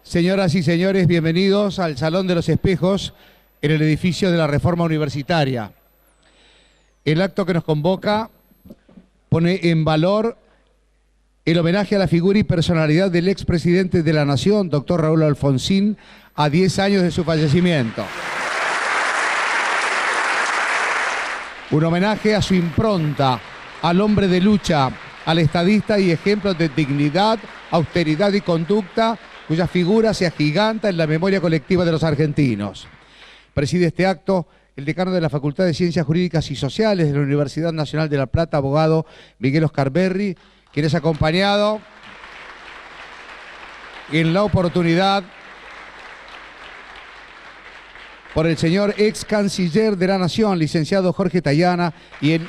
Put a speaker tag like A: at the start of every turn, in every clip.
A: Señoras y señores, bienvenidos al Salón de los Espejos en el edificio de la Reforma Universitaria. El acto que nos convoca pone en valor el homenaje a la figura y personalidad del expresidente de la Nación, doctor Raúl Alfonsín, a 10 años de su fallecimiento. Un homenaje a su impronta, al hombre de lucha, al estadista y ejemplo de dignidad, austeridad y conducta, cuya figura se agiganta en la memoria colectiva de los argentinos. Preside este acto el decano de la Facultad de Ciencias Jurídicas y Sociales de la Universidad Nacional de La Plata, abogado Miguel Oscar Berry, quien es acompañado en la oportunidad por el señor ex canciller de la Nación, licenciado Jorge Tayana, y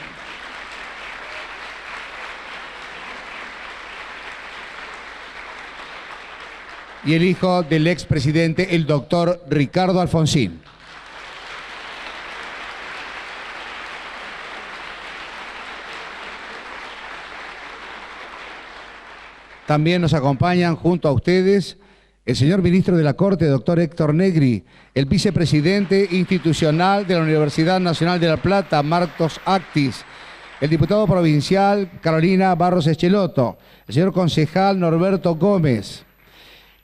A: el hijo del expresidente, el doctor Ricardo Alfonsín. También nos acompañan junto a ustedes el señor ministro de la Corte, doctor Héctor Negri, el vicepresidente institucional de la Universidad Nacional de La Plata, Marcos Actis, el diputado provincial Carolina Barros Echeloto, el señor concejal Norberto Gómez,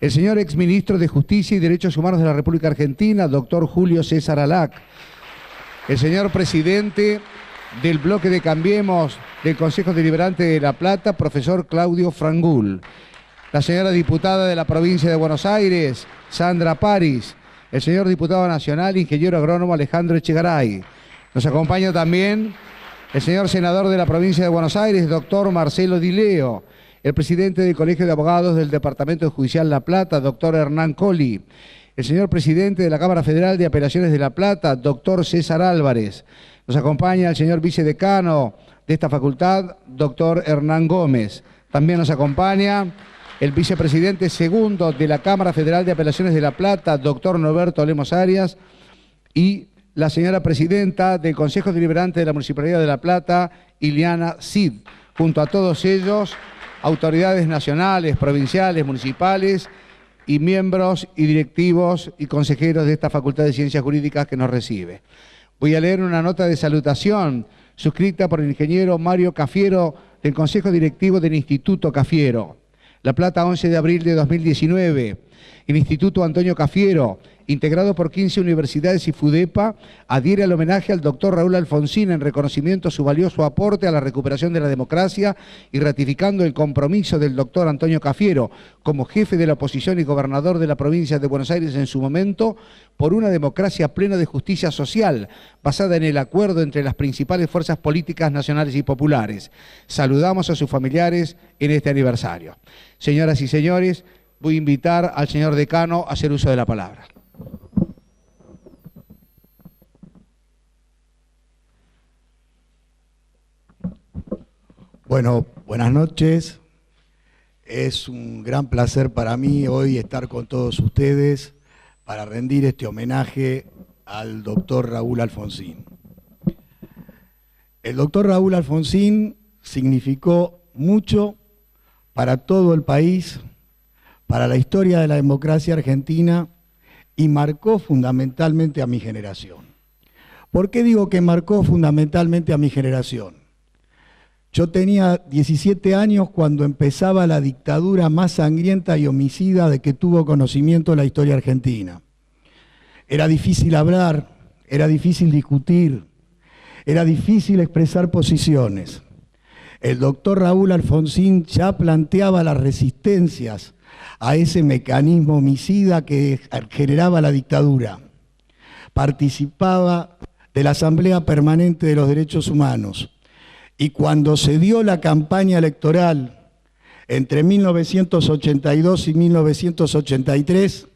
A: el señor exministro de Justicia y Derechos Humanos de la República Argentina, doctor Julio César Alac, el señor presidente del bloque de Cambiemos del Consejo Deliberante de La Plata, profesor Claudio Frangul, la señora diputada de la provincia de Buenos Aires, Sandra Paris, el señor diputado nacional, ingeniero agrónomo Alejandro Echegaray. Nos acompaña también el señor senador de la provincia de Buenos Aires, doctor Marcelo Di Leo, el presidente del Colegio de Abogados del Departamento Judicial La Plata, doctor Hernán Colli, el señor presidente de la Cámara Federal de Apelaciones de La Plata, doctor César Álvarez. Nos acompaña el señor vicedecano de esta facultad, doctor Hernán Gómez. También nos acompaña el vicepresidente segundo de la Cámara Federal de Apelaciones de La Plata, doctor Norberto Lemos Arias, y la señora presidenta del Consejo Deliberante de la Municipalidad de La Plata, Ileana Cid. Junto a todos ellos, autoridades nacionales, provinciales, municipales y miembros y directivos y consejeros de esta Facultad de Ciencias Jurídicas que nos recibe. Voy a leer una nota de salutación suscrita por el ingeniero Mario Cafiero del Consejo Directivo del Instituto Cafiero. La Plata, 11 de abril de 2019. El Instituto Antonio Cafiero, integrado por 15 universidades y FUDEPA, adhiere al homenaje al doctor Raúl Alfonsín en reconocimiento a su valioso aporte a la recuperación de la democracia y ratificando el compromiso del doctor Antonio Cafiero como jefe de la oposición y gobernador de la provincia de Buenos Aires en su momento por una democracia plena de justicia social basada en el acuerdo entre las principales fuerzas políticas nacionales y populares. Saludamos a sus familiares en este aniversario. Señoras y señores, voy a invitar al señor decano a hacer uso de la palabra.
B: Bueno, buenas noches. Es un gran placer para mí hoy estar con todos ustedes para rendir este homenaje al doctor Raúl Alfonsín. El doctor Raúl Alfonsín significó mucho para todo el país, para la historia de la democracia argentina y marcó fundamentalmente a mi generación. ¿Por qué digo que marcó fundamentalmente a mi generación? Yo tenía 17 años cuando empezaba la dictadura más sangrienta y homicida de que tuvo conocimiento la historia argentina. Era difícil hablar, era difícil discutir, era difícil expresar posiciones. El doctor Raúl Alfonsín ya planteaba las resistencias a ese mecanismo homicida que generaba la dictadura. Participaba de la Asamblea Permanente de los Derechos Humanos. Y cuando se dio la campaña electoral entre 1982 y 1983,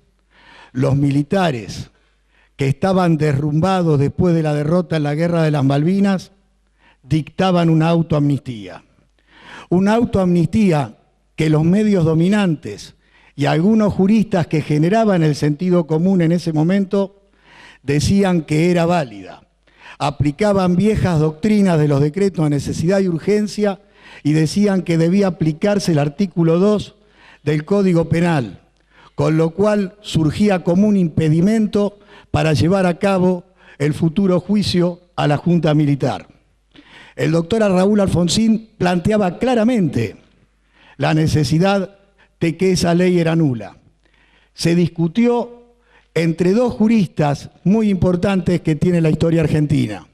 B: los militares que estaban derrumbados después de la derrota en la Guerra de las Malvinas dictaban una autoamnistía. Una autoamnistía que los medios dominantes y algunos juristas que generaban el sentido común en ese momento decían que era válida. Aplicaban viejas doctrinas de los decretos de necesidad y urgencia y decían que debía aplicarse el artículo 2 del Código Penal, con lo cual surgía como un impedimento para llevar a cabo el futuro juicio a la Junta Militar. El doctor Raúl Alfonsín planteaba claramente la necesidad de que esa ley era nula. Se discutió entre dos juristas muy importantes que tiene la historia argentina.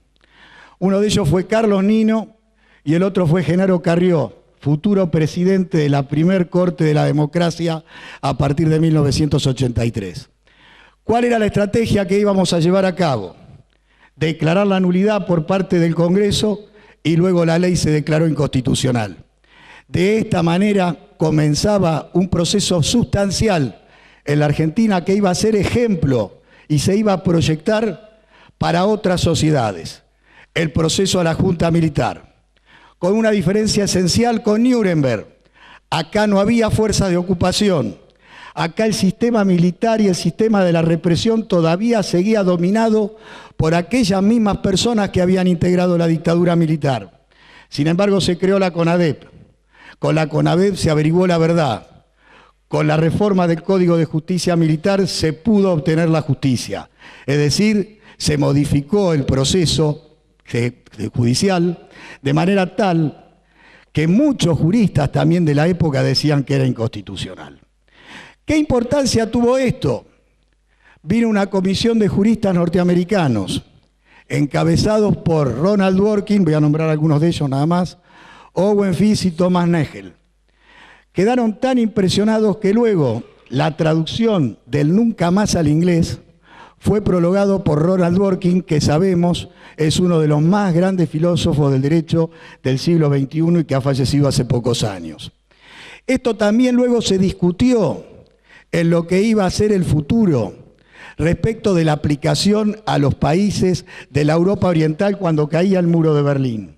B: Uno de ellos fue Carlos Nino y el otro fue Genaro Carrió, futuro presidente de la primer Corte de la Democracia a partir de 1983. ¿Cuál era la estrategia que íbamos a llevar a cabo? Declarar la nulidad por parte del Congreso y luego la ley se declaró inconstitucional. De esta manera comenzaba un proceso sustancial en la Argentina que iba a ser ejemplo y se iba a proyectar para otras sociedades. El proceso a la Junta Militar, con una diferencia esencial con Nuremberg. Acá no había fuerzas de ocupación. Acá el sistema militar y el sistema de la represión todavía seguía dominado por aquellas mismas personas que habían integrado la dictadura militar. Sin embargo, se creó la CONADEP. Con la CONADEP se averiguó la verdad. Con la reforma del Código de Justicia Militar se pudo obtener la justicia. Es decir, se modificó el proceso judicial de manera tal que muchos juristas también de la época decían que era inconstitucional. ¿Qué importancia tuvo esto? Vino una comisión de juristas norteamericanos, encabezados por Ronald Dworkin, voy a nombrar algunos de ellos nada más, Owen Fisk y Thomas Nagel. Quedaron tan impresionados que luego la traducción del nunca más al inglés fue prologado por Ronald Dworkin, que sabemos es uno de los más grandes filósofos del derecho del siglo XXI y que ha fallecido hace pocos años. Esto también luego se discutió en lo que iba a ser el futuro respecto de la aplicación a los países de la Europa Oriental cuando caía el muro de Berlín.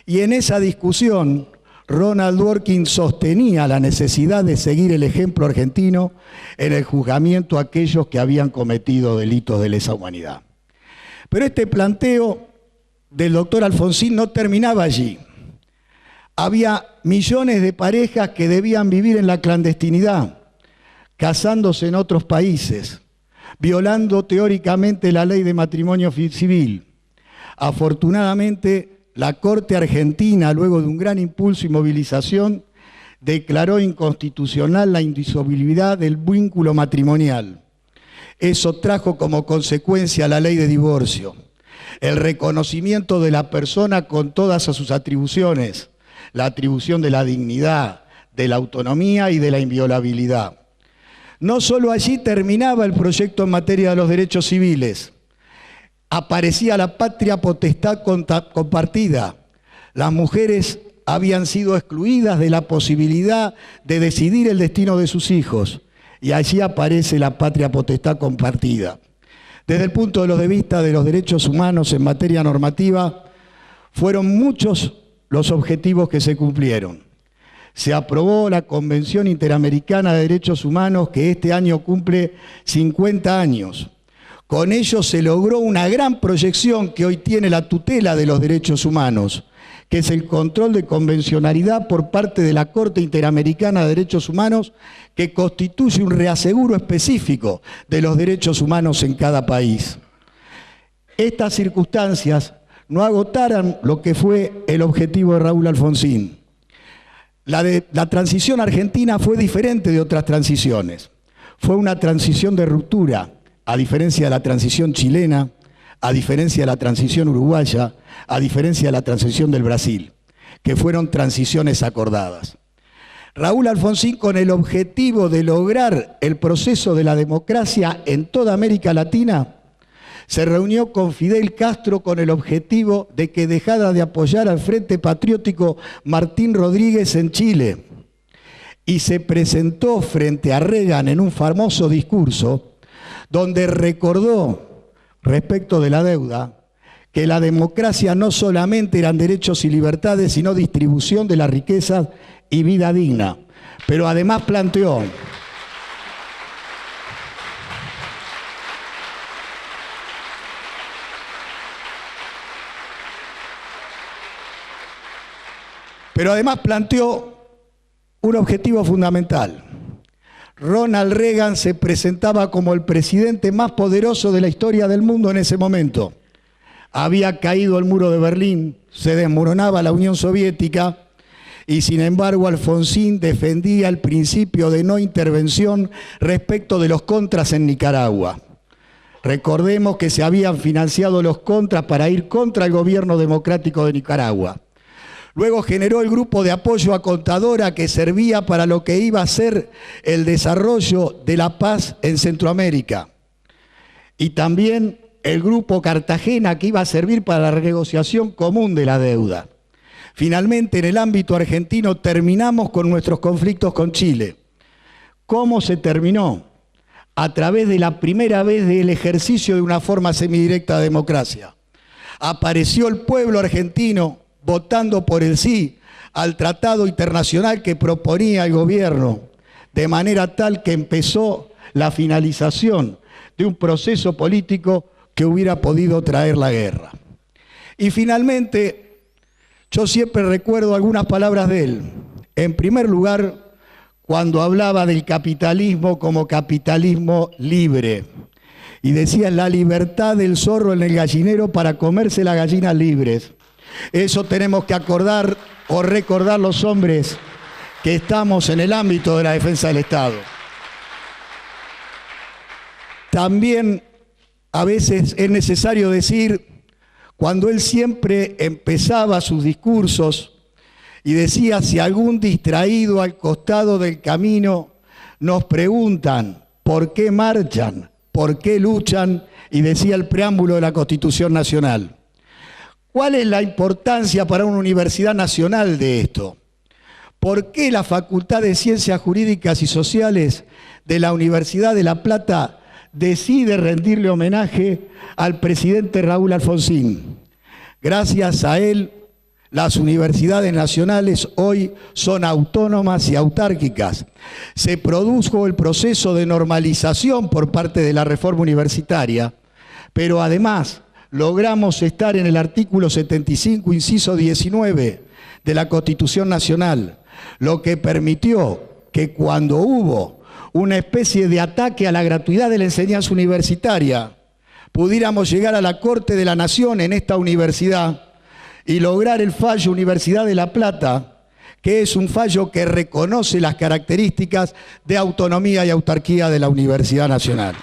B: Y en esa discusión, Ronald Dworkin sostenía la necesidad de seguir el ejemplo argentino en el juzgamiento a aquellos que habían cometido delitos de lesa humanidad. Pero este planteo del doctor Alfonsín no terminaba allí. Había millones de parejas que debían vivir en la clandestinidad, casándose en otros países, violando teóricamente la ley de matrimonio civil. Afortunadamente, la Corte Argentina, luego de un gran impulso y movilización, declaró inconstitucional la indisolubilidad del vínculo matrimonial. Eso trajo como consecuencia la ley de divorcio, el reconocimiento de la persona con todas sus atribuciones, la atribución de la dignidad, de la autonomía y de la inviolabilidad. No solo allí terminaba el proyecto en materia de los derechos civiles, aparecía la patria potestad compartida. Las mujeres habían sido excluidas de la posibilidad de decidir el destino de sus hijos. Y allí aparece la patria potestad compartida. Desde el punto de vista de los derechos humanos en materia normativa, fueron muchos los objetivos que se cumplieron. Se aprobó la Convención Interamericana de Derechos Humanos, que este año cumple 50 años. Con ello se logró una gran proyección que hoy tiene la tutela de los derechos humanos, que es el control de convencionalidad por parte de la Corte Interamericana de Derechos Humanos, que constituye un reaseguro específico de los derechos humanos en cada país. Estas circunstancias no agotaran lo que fue el objetivo de Raúl Alfonsín. La transición argentina fue diferente de otras transiciones. Fue una transición de ruptura, a diferencia de la transición chilena, a diferencia de la transición uruguaya, a diferencia de la transición del Brasil, que fueron transiciones acordadas. Raúl Alfonsín, con el objetivo de lograr el proceso de la democracia en toda América Latina, se reunió con Fidel Castro con el objetivo de que dejara de apoyar al Frente Patriótico Martín Rodríguez en Chile y se presentó frente a Reagan en un famoso discurso donde recordó respecto de la deuda que la democracia no solamente eran derechos y libertades, sino distribución de las riquezas y vida digna. Pero además planteó un objetivo fundamental. Ronald Reagan se presentaba como el presidente más poderoso de la historia del mundo en ese momento. Había caído el muro de Berlín, se desmoronaba la Unión Soviética y sin embargo Alfonsín defendía el principio de no intervención respecto de los contras en Nicaragua. Recordemos que se habían financiado los contras para ir contra el gobierno democrático de Nicaragua. Luego generó el grupo de apoyo a Contadora que servía para lo que iba a ser el desarrollo de la paz en Centroamérica. Y también el grupo Cartagena que iba a servir para la renegociación común de la deuda. Finalmente, en el ámbito argentino terminamos con nuestros conflictos con Chile. ¿Cómo se terminó? A través de la primera vez del ejercicio de una forma semidirecta de democracia. Apareció el pueblo argentino votando por el sí al tratado internacional que proponía el gobierno, de manera tal que empezó la finalización de un proceso político que hubiera podido traer la guerra. Y finalmente, yo siempre recuerdo algunas palabras de él. En primer lugar, cuando hablaba del capitalismo como capitalismo libre. Y decía, la libertad del zorro en el gallinero para comerse las gallinas libres. Eso tenemos que acordar o recordar los hombres que estamos en el ámbito de la defensa del Estado. También a veces es necesario decir, cuando él siempre empezaba sus discursos y decía, si algún distraído al costado del camino nos preguntan por qué marchan, por qué luchan, y decía el preámbulo de la Constitución Nacional. ¿Cuál es la importancia para una universidad nacional de esto? ¿Por qué la Facultad de Ciencias Jurídicas y Sociales de la Universidad de La Plata decide rendirle homenaje al presidente Raúl Alfonsín? Gracias a él, las universidades nacionales hoy son autónomas y autárquicas. Se produjo el proceso de normalización por parte de la reforma universitaria, pero además logramos estar en el artículo 75, inciso 19 de la Constitución Nacional, lo que permitió que cuando hubo una especie de ataque a la gratuidad de la enseñanza universitaria, pudiéramos llegar a la Corte de la Nación en esta universidad y lograr el fallo Universidad de La Plata, que es un fallo que reconoce las características de autonomía y autarquía de la Universidad Nacional.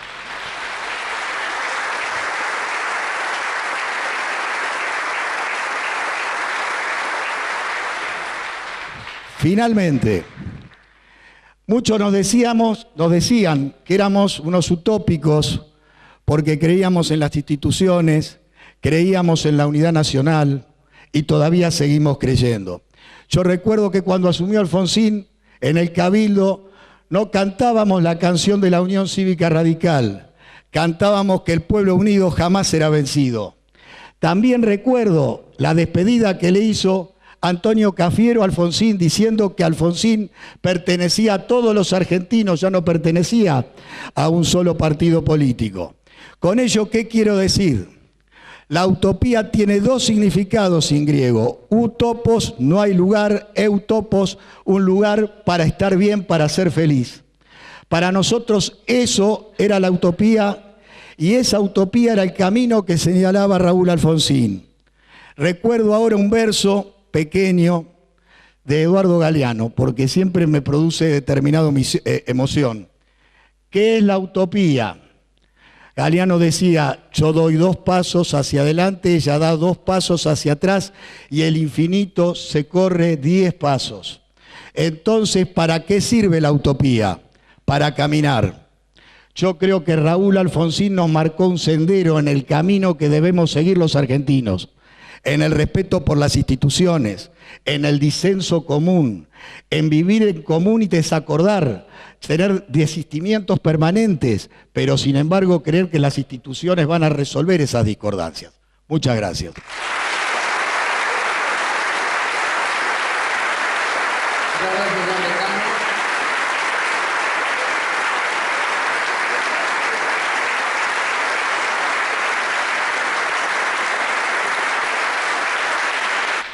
B: Finalmente, muchos nos decían que éramos unos utópicos porque creíamos en las instituciones, creíamos en la unidad nacional y todavía seguimos creyendo. Yo recuerdo que cuando asumió Alfonsín en el Cabildo no cantábamos la canción de la Unión Cívica Radical, cantábamos que el pueblo unido jamás será vencido. También recuerdo la despedida que le hizo Antonio Cafiero a Alfonsín, diciendo que Alfonsín pertenecía a todos los argentinos, ya no pertenecía a un solo partido político. Con ello, ¿qué quiero decir? La utopía tiene dos significados en griego. Utopos, no hay lugar; eutopos, un lugar para estar bien, para ser feliz. Para nosotros eso era la utopía, y esa utopía era el camino que señalaba Raúl Alfonsín. Recuerdo ahora un verso pequeño de Eduardo Galeano, porque siempre me produce determinada emoción. ¿Qué es la utopía? Galeano decía, yo doy 2 pasos hacia adelante, ella da 2 pasos hacia atrás y el infinito se corre 10 pasos. Entonces, ¿para qué sirve la utopía? Para caminar. Yo creo que Raúl Alfonsín nos marcó un sendero en el camino que debemos seguir los argentinos, en el respeto por las instituciones, en el disenso común, en vivir en común y desacordar, tener desistimientos permanentes, pero sin embargo creer que las instituciones van a resolver esas discordancias. Muchas gracias.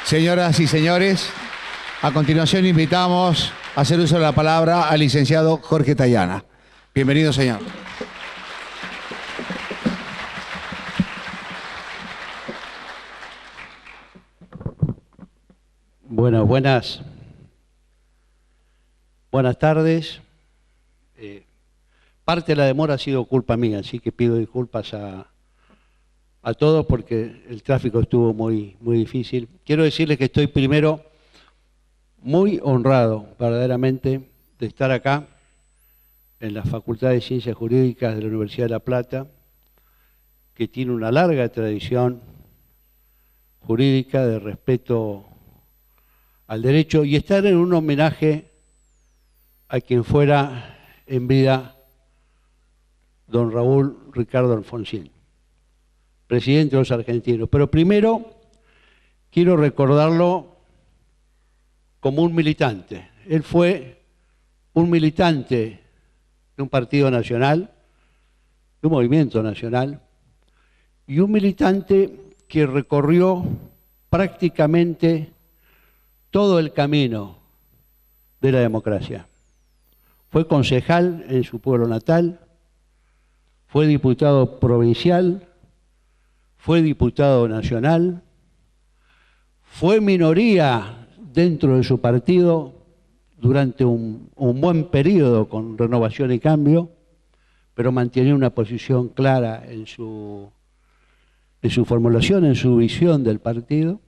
A: Señoras y señores, a continuación invitamos hacer uso de la palabra al licenciado Jorge Tayana. Bienvenido, señor.
C: Bueno, buenas tardes. Parte de la demora ha sido culpa mía, así que pido disculpas a todos porque el tráfico estuvo muy difícil. Quiero decirles que estoy primero muy honrado, verdaderamente, de estar acá en la Facultad de Ciencias Jurídicas de la Universidad de La Plata, que tiene una larga tradición jurídica de respeto al derecho, y estar en un homenaje a quien fuera en vida don Raúl Ricardo Alfonsín, presidente de los argentinos. Pero primero quiero recordarlo como un militante. Él fue un militante de un partido nacional, de un movimiento nacional, y un militante que recorrió prácticamente todo el camino de la democracia. Fue concejal en su pueblo natal, fue diputado provincial, fue diputado nacional, fue minoría dentro de su partido durante un buen periodo con Renovación y Cambio, pero mantenía una posición clara en su formulación, en su visión del partido,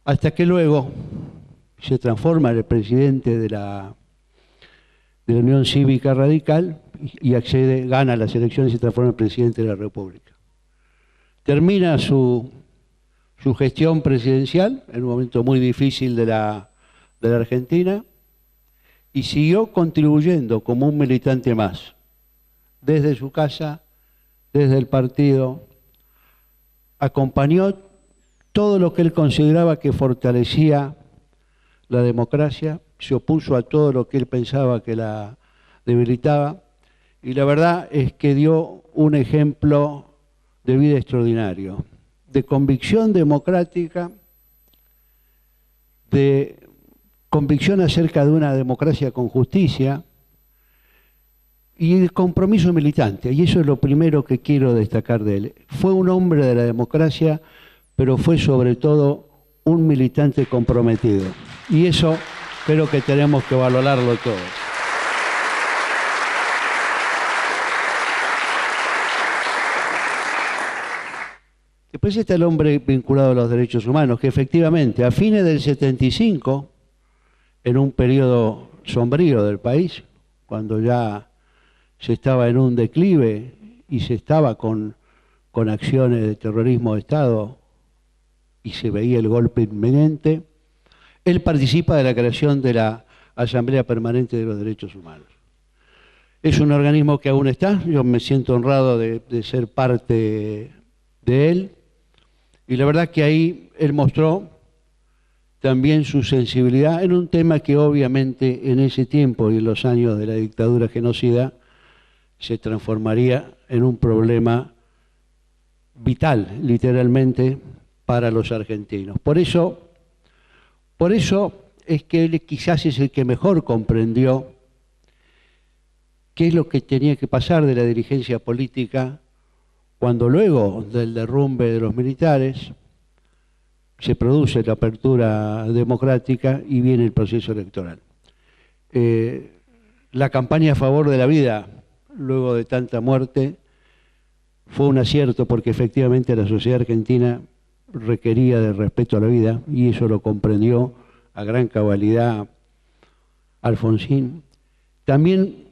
C: hasta que luego se transforma en el presidente de la Unión Cívica Radical y gana las elecciones y se transforma en presidente de la República. Termina su gestión presidencial en un momento muy difícil de la Argentina y siguió contribuyendo como un militante más, desde su casa, desde el partido, acompañó todo lo que él consideraba que fortalecía la democracia, se opuso a todo lo que él pensaba que la debilitaba, y la verdad es que dio un ejemplo de vida extraordinario, de convicción democrática, de convicción acerca de una democracia con justicia y de compromiso militante. Y eso es lo primero que quiero destacar de él. Fue un hombre de la democracia, pero fue sobre todo un militante comprometido. Y eso creo que tenemos que valorarlo todos. Después está el hombre vinculado a los derechos humanos, que efectivamente a fines del 75, en un periodo sombrío del país, cuando ya se estaba en un declive y se estaba con acciones de terrorismo de Estado y se veía el golpe inminente, él participa de la creación de la Asamblea Permanente de los Derechos Humanos. Es un organismo que aún está, yo me siento honrado de ser parte de él, y la verdad que ahí él mostró también su sensibilidad en un tema que obviamente en ese tiempo y en los años de la dictadura genocida se transformaría en un problema vital, literalmente, para los argentinos. Por eso es que él quizás es el que mejor comprendió qué es lo que tenía que pasar de la dirigencia política cuando luego del derrumbe de los militares se produce la apertura democrática y viene el proceso electoral. La campaña a favor de la vida, luego de tanta muerte, fue un acierto porque efectivamente la sociedad argentina requería de respeto a la vida y eso lo comprendió a gran cabalidad Alfonsín. También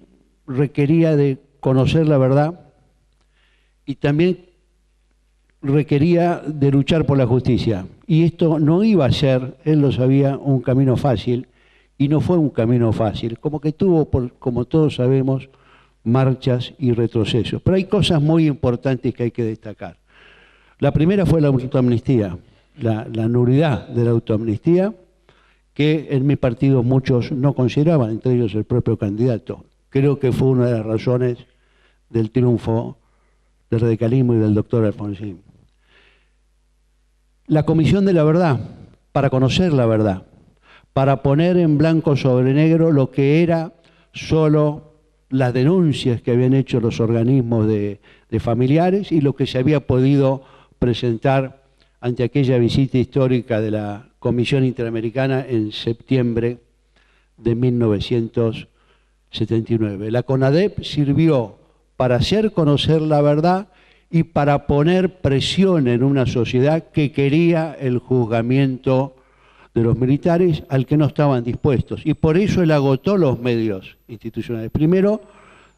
C: requería de conocer la verdad y también requería de luchar por la justicia. Y esto no iba a ser, él lo sabía, un camino fácil, y no fue un camino fácil, como que tuvo, como todos sabemos, marchas y retrocesos. Pero hay cosas muy importantes que hay que destacar. La primera fue la autoamnistía, la nulidad de la autoamnistía, que en mi partido muchos no consideraban, entre ellos el propio candidato. Creo que fue una de las razones del triunfo del radicalismo y del doctor Alfonsín. La Comisión de la Verdad, para conocer la verdad, para poner en blanco sobre negro lo que era solo las denuncias que habían hecho los organismos de familiares y lo que se había podido presentar ante aquella visita histórica de la Comisión Interamericana en septiembre de 1979. La CONADEP sirvió para hacer conocer la verdad y para poner presión en una sociedad que quería el juzgamiento de los militares al que no estaban dispuestos. Y por eso él agotó los medios institucionales. Primero,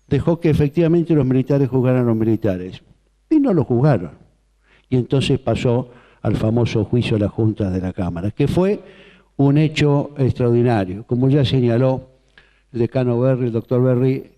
C: dejó que efectivamente los militares juzgaran a los militares. Y no lo juzgaron. Y entonces pasó al famoso juicio de las juntas de la Cámara, que fue un hecho extraordinario. Como ya señaló el decano Berry, el doctor Berry,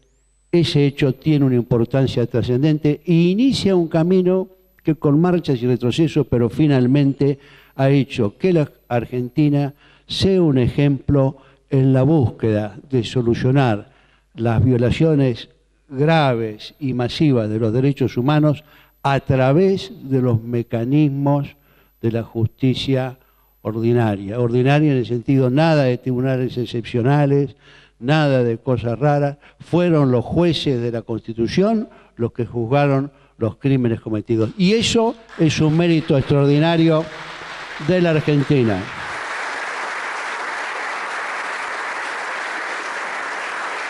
C: ese hecho tiene una importancia trascendente e inicia un camino que con marchas y retrocesos, pero finalmente ha hecho que la Argentina sea un ejemplo en la búsqueda de solucionar las violaciones graves y masivas de los derechos humanos a través de los mecanismos de la justicia ordinaria. Ordinaria en el sentido nada de tribunales excepcionales, nada de cosas raras. Fueron los jueces de la Constitución los que juzgaron los crímenes cometidos. Y eso es un mérito extraordinario de la Argentina.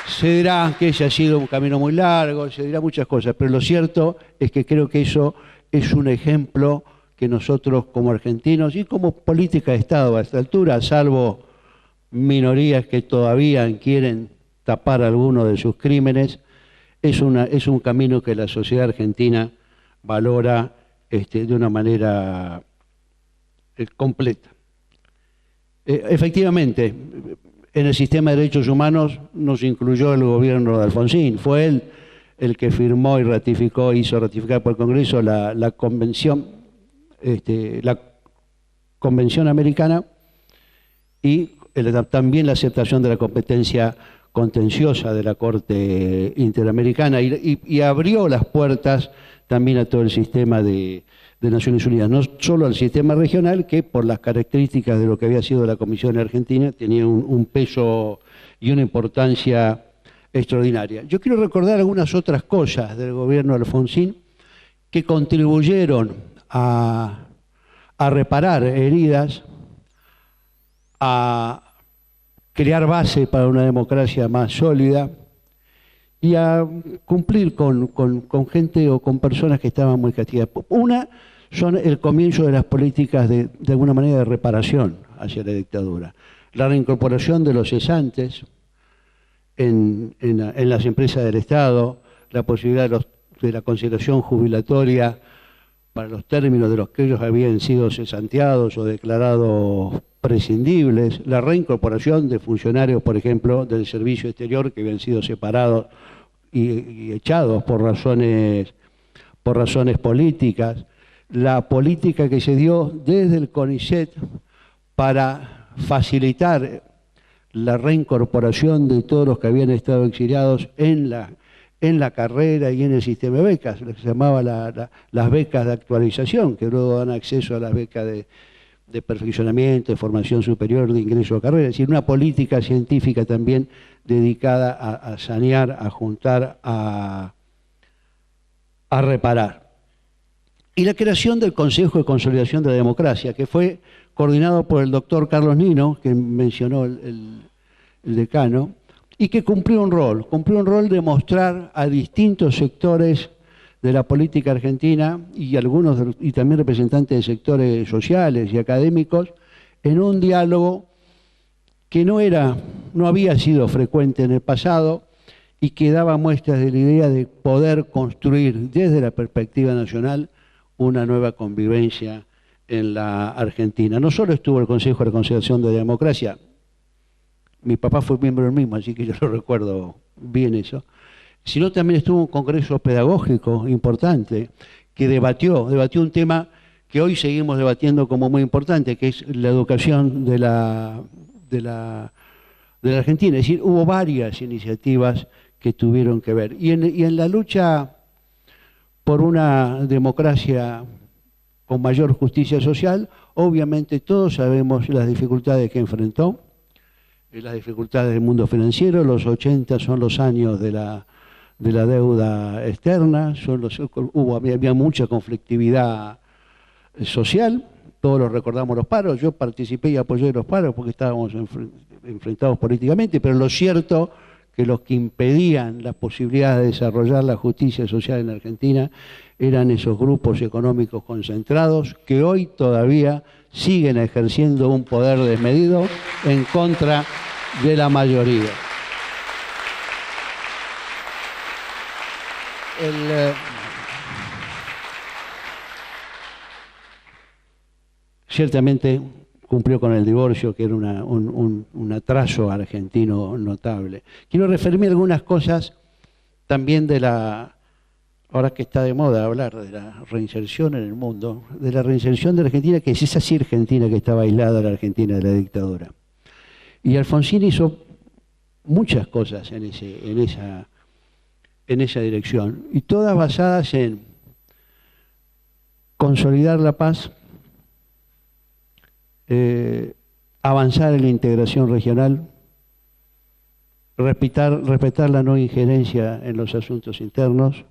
C: Se dirá que ese ha sido un camino muy largo, se dirá muchas cosas, pero lo cierto es que creo que eso es un ejemplo que nosotros como argentinos y como política de Estado a esta altura, salvo minorías que todavía quieren tapar algunos de sus crímenes, es un camino que la sociedad argentina valora de una manera completa. Efectivamente, en el sistema de derechos humanos nos incluyó el gobierno de Alfonsín. Fue él el que firmó y ratificó, hizo ratificar por el Congreso la convención americana y también la aceptación de la competencia contenciosa de la Corte Interamericana y abrió las puertas también a todo el sistema de Naciones Unidas, no solo al sistema regional, que por las características de lo que había sido la Comisión Argentina tenía un peso y una importancia extraordinaria. Yo quiero recordar algunas otras cosas del gobierno de Alfonsín que contribuyeron a reparar heridas, a crear base para una democracia más sólida y a cumplir con gente o con personas que estaban muy castigadas. Una son el comienzo de las políticas de alguna manera de reparación hacia la dictadura. La reincorporación de los cesantes en las empresas del Estado, la posibilidad de la consideración jubilatoria para los términos de los que ellos habían sido cesanteados o declarados prescindibles, la reincorporación de funcionarios, por ejemplo, del servicio exterior que habían sido separados y echados por razones políticas, la política que se dio desde el CONICET para facilitar la reincorporación de todos los que habían estado exiliados en la carrera y en el sistema de becas, lo que se llamaba las becas de actualización, que luego dan acceso a las becas de perfeccionamiento, de formación superior, de ingreso a carrera, es decir, una política científica también dedicada a sanear, a juntar, a reparar. Y la creación del Consejo de Consolidación de la Democracia, que fue coordinado por el doctor Carlos Nino, que mencionó el decano, y que cumplió un rol de mostrar a distintos sectores de la política argentina y también representantes de sectores sociales y académicos en un diálogo que no había sido frecuente en el pasado y que daba muestras de la idea de poder construir desde la perspectiva nacional una nueva convivencia en la Argentina. No solo estuvo el Consejo de Consolidación de la Democracia, mi papá fue miembro del mismo, así que yo lo recuerdo bien eso, sino también estuvo un congreso pedagógico importante que debatió un tema que hoy seguimos debatiendo como muy importante, que es la educación de la Argentina. Es decir, hubo varias iniciativas que tuvieron que ver. Y en la lucha por una democracia con mayor justicia social, obviamente todos sabemos las dificultades que enfrentó, las dificultades del mundo financiero, los 80 son los años de la deuda externa, había mucha conflictividad social, todos los recordamos los paros, yo participé y apoyé los paros porque estábamos enfrentados políticamente, pero lo cierto que los que impedían la posibilidad de desarrollar la justicia social en Argentina eran esos grupos económicos concentrados que hoy todavía siguen ejerciendo un poder desmedido en contra de la mayoría. Ciertamente cumplió con el divorcio, que era un atraso argentino notable. Quiero referirme a algunas cosas también ahora que está de moda hablar de la reinserción en el mundo, de la reinserción de la Argentina, que es esa sí Argentina que estaba aislada, la Argentina de la dictadura. Y Alfonsín hizo muchas cosas en esa dirección, y todas basadas en consolidar la paz, avanzar en la integración regional, respetar la no injerencia en los asuntos internos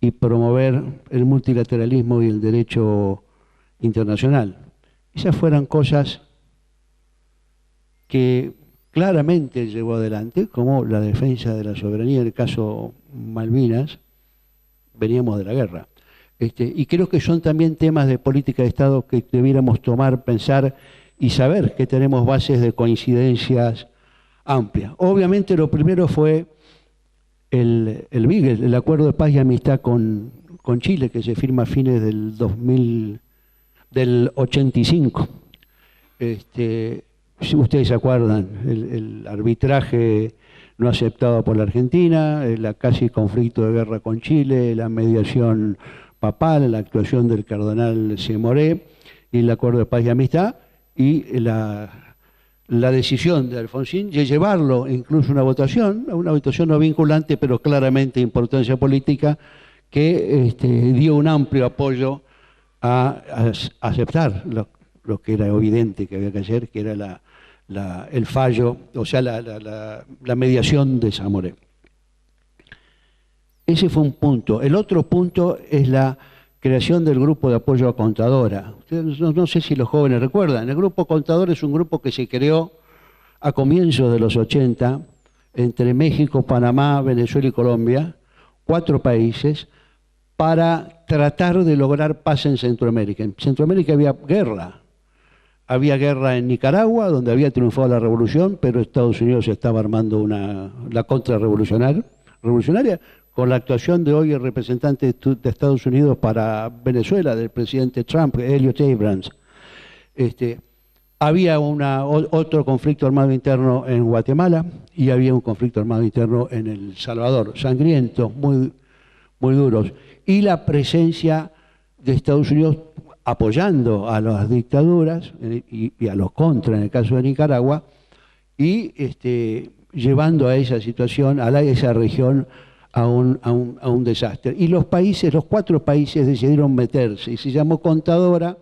C: y promover el multilateralismo y el derecho internacional. Esas fueron cosas que claramente llevó adelante, como la defensa de la soberanía. En el caso Malvinas, veníamos de la guerra. Y creo que son también temas de política de Estado que debiéramos tomar, pensar y saber que tenemos bases de coincidencias amplias. Obviamente lo primero fue el BIG, el Acuerdo de Paz y Amistad con Chile, que se firma a fines del 85. Si ustedes se acuerdan, el arbitraje no aceptado por la Argentina, el casi conflicto de guerra con Chile, la mediación papal, la actuación del cardenal Semoré y el Acuerdo de Paz y Amistad, y la decisión de Alfonsín de llevarlo incluso a una votación no vinculante, pero claramente de importancia política, que dio un amplio apoyo a aceptar lo que era evidente que había que hacer, que era el fallo, o sea, la mediación de Zamoré. Ese fue un punto. El otro punto es la creación del Grupo de Apoyo a Contadora. Ustedes, no sé si los jóvenes recuerdan, el Grupo Contadora es un grupo que se creó a comienzos de los 80 entre México, Panamá, Venezuela y Colombia, 4 países, para tratar de lograr paz en Centroamérica. En Centroamérica había guerra. Había guerra en Nicaragua, donde había triunfado la revolución, pero Estados Unidos estaba armando la contrarrevolucionaria, con la actuación de hoy el representante de Estados Unidos para Venezuela, del presidente Trump, Elliot Abrams. Había otro conflicto armado interno en Guatemala y había un conflicto armado interno en El Salvador, sangrientos, muy, muy duros. Y la presencia de Estados Unidos apoyando a las dictaduras y a los contras en el caso de Nicaragua, y llevando a esa situación, a esa región, a un desastre. Y los 4 países decidieron meterse, y se llamó Contadora,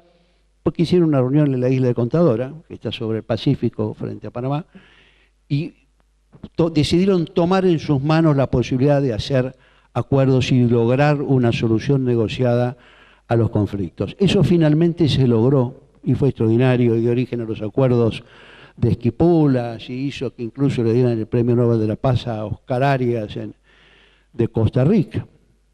C: porque hicieron una reunión en la isla de Contadora, que está sobre el Pacífico frente a Panamá, y decidieron tomar en sus manos la posibilidad de hacer acuerdos y lograr una solución negociada a los conflictos. Eso finalmente se logró y fue extraordinario y dio origen a los acuerdos de Esquipulas, y hizo que incluso le dieran el Premio Nobel de la Paz a Oscar Arias de Costa Rica.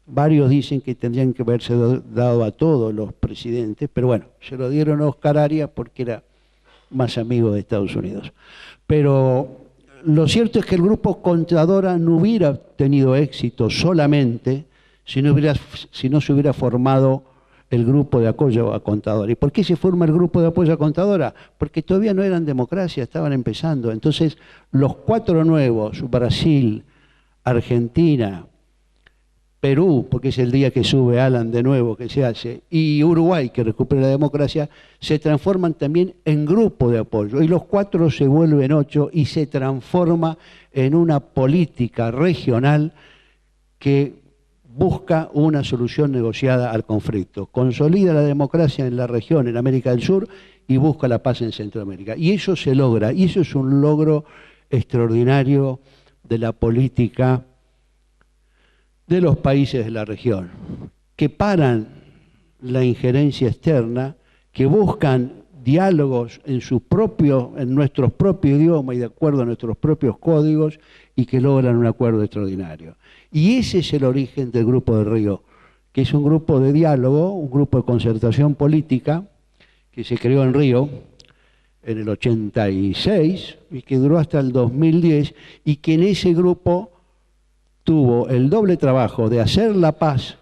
C: Varios dicen que tendrían que haberse dado a todos los presidentes, pero bueno, se lo dieron a Oscar Arias porque era más amigo de Estados Unidos. Pero lo cierto es que el Grupo Contadora no hubiera tenido éxito solamente si no se hubiera formado el Grupo de Apoyo a Contadora. ¿Y por qué se forma el Grupo de Apoyo a Contadora? Porque todavía no eran democracia, estaban empezando. Entonces, los 4 nuevos, Brasil, Argentina, Perú, porque es el día que sube Alan de nuevo, que se hace, y Uruguay, que recupera la democracia, se transforman también en grupo de apoyo. Y los 4 se vuelven 8 y se transforma en una política regional que busca una solución negociada al conflicto, consolida la democracia en la región, en América del Sur, y busca la paz en Centroamérica. Y eso se logra, y eso es un logro extraordinario de la política de los países de la región, que paran la injerencia externa, que buscan diálogos en nuestros propios idiomas y de acuerdo a nuestros propios códigos, y que logran un acuerdo extraordinario. Y ese es el origen del Grupo de Río, que es un grupo de diálogo, un grupo de concertación política, que se creó en Río en el 86 y que duró hasta el 2010, y que en ese grupo tuvo el doble trabajo de hacer la paz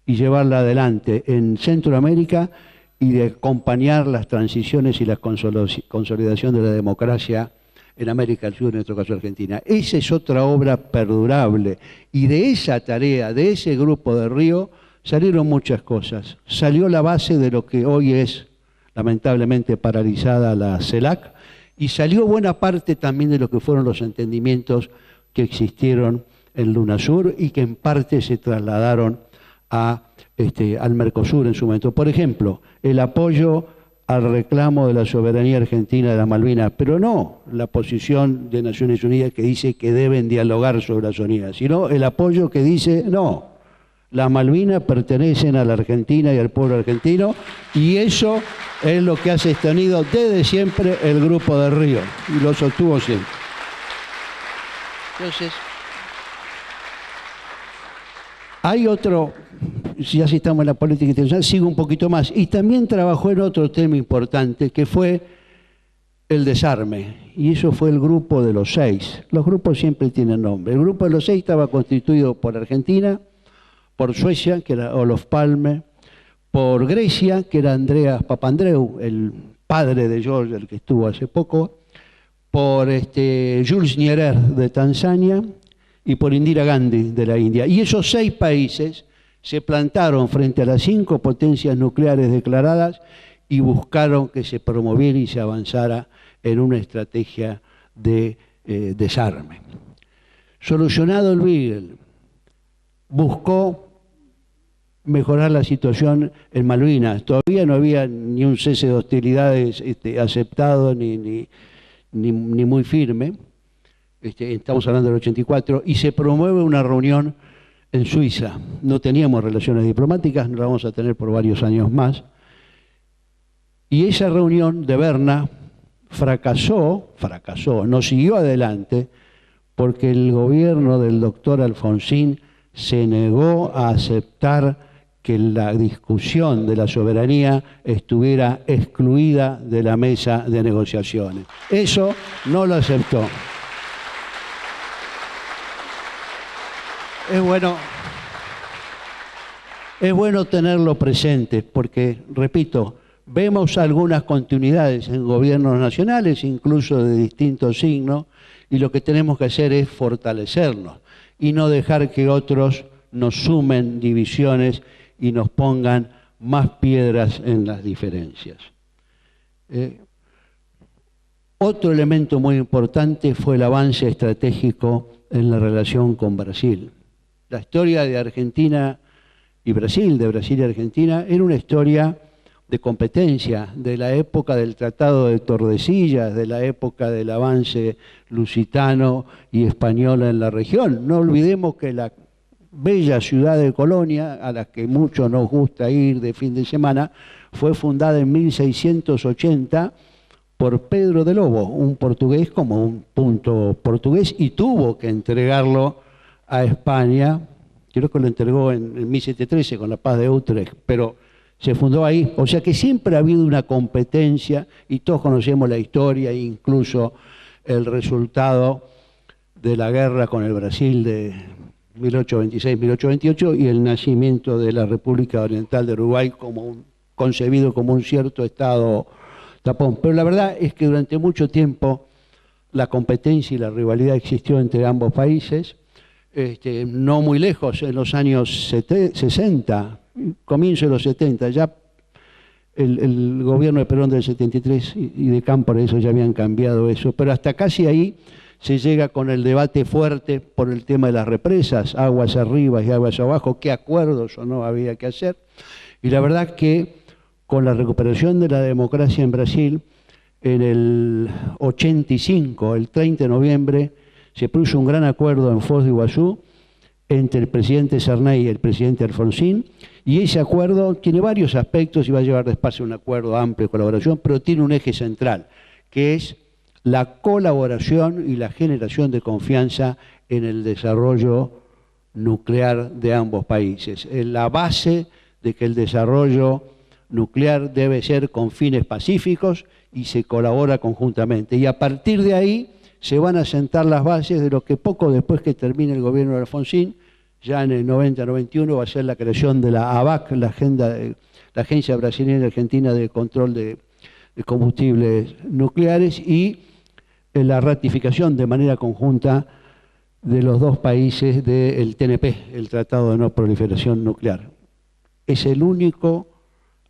C: y llevarla adelante en Centroamérica y de acompañar las transiciones y la consolidación de la democracia en América del Sur, en nuestro caso Argentina. Esa es otra obra perdurable, y de esa tarea, de ese Grupo de Río, salieron muchas cosas. Salió la base de lo que hoy es lamentablemente paralizada la CELAC, y salió buena parte también de lo que fueron los entendimientos que existieron en Lunasur y que en parte se trasladaron al Mercosur en su momento. Por ejemplo, el apoyo al reclamo de la soberanía argentina de las Malvinas, pero no la posición de Naciones Unidas que dice que deben dialogar sobre la soberanía, sino el apoyo que dice, no, las Malvinas pertenecen a la Argentina y al pueblo argentino, y eso es lo que ha sostenido desde siempre el Grupo de Río, y lo sostuvo siempre. Entonces, hay otro, ya si estamos en la política internacional, sigo un poquito más, y también trabajó en otro tema importante, que fue el desarme, y eso fue el Grupo de los Seis. Los grupos siempre tienen nombre. El Grupo de los Seis estaba constituido por Argentina, por Suecia, que era Olof Palme, por Grecia, que era Andreas Papandreou, el padre de George, el que estuvo hace poco, por Jules Nyerere de Tanzania, y por Indira Gandhi de la India. Y esos 6 países se plantaron frente a las 5 potencias nucleares declaradas y buscaron que se promoviera y se avanzara en una estrategia de desarme. Solucionado el Beagle, buscó mejorar la situación en Malvinas. Todavía no había ni un cese de hostilidades aceptado ni muy firme. Estamos hablando del 84, y se promueve una reunión en Suiza. No teníamos relaciones diplomáticas, no la vamos a tener por varios años más. Y esa reunión de Berna fracasó, no siguió adelante, porque el gobierno del doctor Alfonsín se negó a aceptar que la discusión de la soberanía estuviera excluida de la mesa de negociaciones. Eso no lo aceptó. Es bueno tenerlo presente porque, repito, vemos algunas continuidades en gobiernos nacionales, incluso de distintos signos, y lo que tenemos que hacer es fortalecernos y no dejar que otros nos sumen divisiones y nos pongan más piedras en las diferencias. Otro elemento muy importante fue el avance estratégico en la relación con Brasil. La historia de Argentina y Brasil, de Brasil y Argentina, era una historia de competencia, de la época del Tratado de Tordesillas, de la época del avance lusitano y español en la región. No olvidemos que la bella ciudad de Colonia, a la que mucho nos gusta ir de fin de semana, fue fundada en 1680 por Pedro de Lobo, un portugués como un punto portugués, y tuvo que entregarlo a España. Creo que lo entregó en 1713 con la paz de Utrecht, pero se fundó ahí. O sea que siempre ha habido una competencia, y todos conocemos la historia, incluso el resultado de la guerra con el Brasil de 1826-1828 y el nacimiento de la República Oriental de Uruguay concebido como un cierto estado tapón. Pero la verdad es que durante mucho tiempo la competencia y la rivalidad existió entre ambos países. No muy lejos, en los años 60, comienzo de los 70, ya el gobierno de Perón del 73 y de Cámpora, eso ya habían cambiado eso, pero hasta casi ahí se llega con el debate fuerte por el tema de las represas, aguas arriba y aguas abajo, qué acuerdos o no había que hacer. Y la verdad que con la recuperación de la democracia en Brasil, en el 85, el 30 de noviembre, se puso un gran acuerdo en Foz do Iguazú entre el presidente Sarney y el presidente Alfonsín, y ese acuerdo tiene varios aspectos y va a llevar despacio un acuerdo amplio de colaboración, pero tiene un eje central, que es la colaboración y la generación de confianza en el desarrollo nuclear de ambos países. Es la base de que el desarrollo nuclear debe ser con fines pacíficos y se colabora conjuntamente. Y a partir de ahí se van a sentar las bases de lo que poco después que termine el gobierno de Alfonsín, ya en el 90-91, va a ser la creación de la ABAC, la Agencia Brasileña y Argentina de Control de Combustibles Nucleares, y la ratificación de manera conjunta de los dos países del TNP, el Tratado de No Proliferación Nuclear. Es el único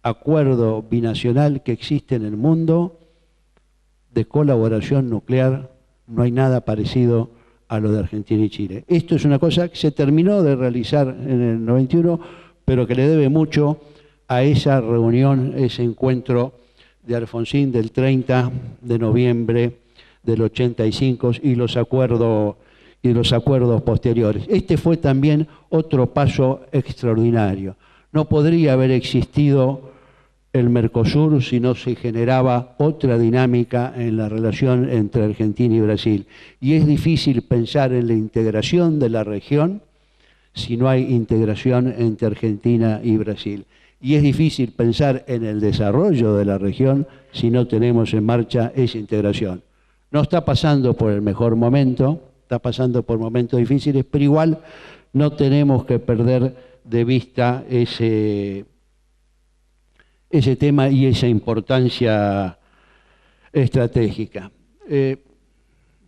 C: acuerdo binacional que existe en el mundo de colaboración nuclear. No hay nada parecido a lo de Argentina y Chile. Esto es una cosa que se terminó de realizar en el 91, pero que le debe mucho a esa reunión, ese encuentro de Alfonsín del 30 de noviembre del 85 y los acuerdos posteriores. Este fue también otro paso extraordinario. No podría haber existido el Mercosur si no se generaba otra dinámica en la relación entre Argentina y Brasil. Y es difícil pensar en la integración de la región si no hay integración entre Argentina y Brasil. Y es difícil pensar en el desarrollo de la región si no tenemos en marcha esa integración. No está pasando por el mejor momento, está pasando por momentos difíciles, pero igual no tenemos que perder de vista ese tema y esa importancia estratégica.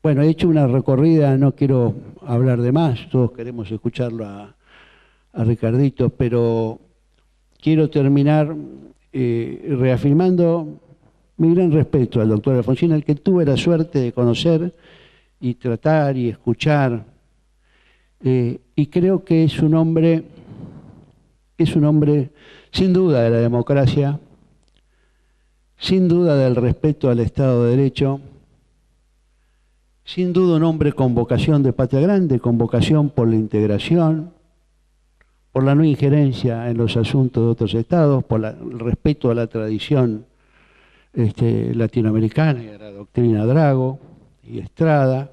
C: Bueno, he hecho una recorrida, no quiero hablar de más, todos queremos escucharlo a Ricardito, pero quiero terminar reafirmando mi gran respeto al doctor Alfonsín, al que tuve la suerte de conocer y tratar y escuchar, y creo que es un hombre sin duda de la democracia, sin duda del respeto al Estado de Derecho, sin duda un hombre con vocación de patria grande, con vocación por la integración, por la no injerencia en los asuntos de otros estados, por el respeto a la tradición latinoamericana y a la doctrina Drago y Estrada.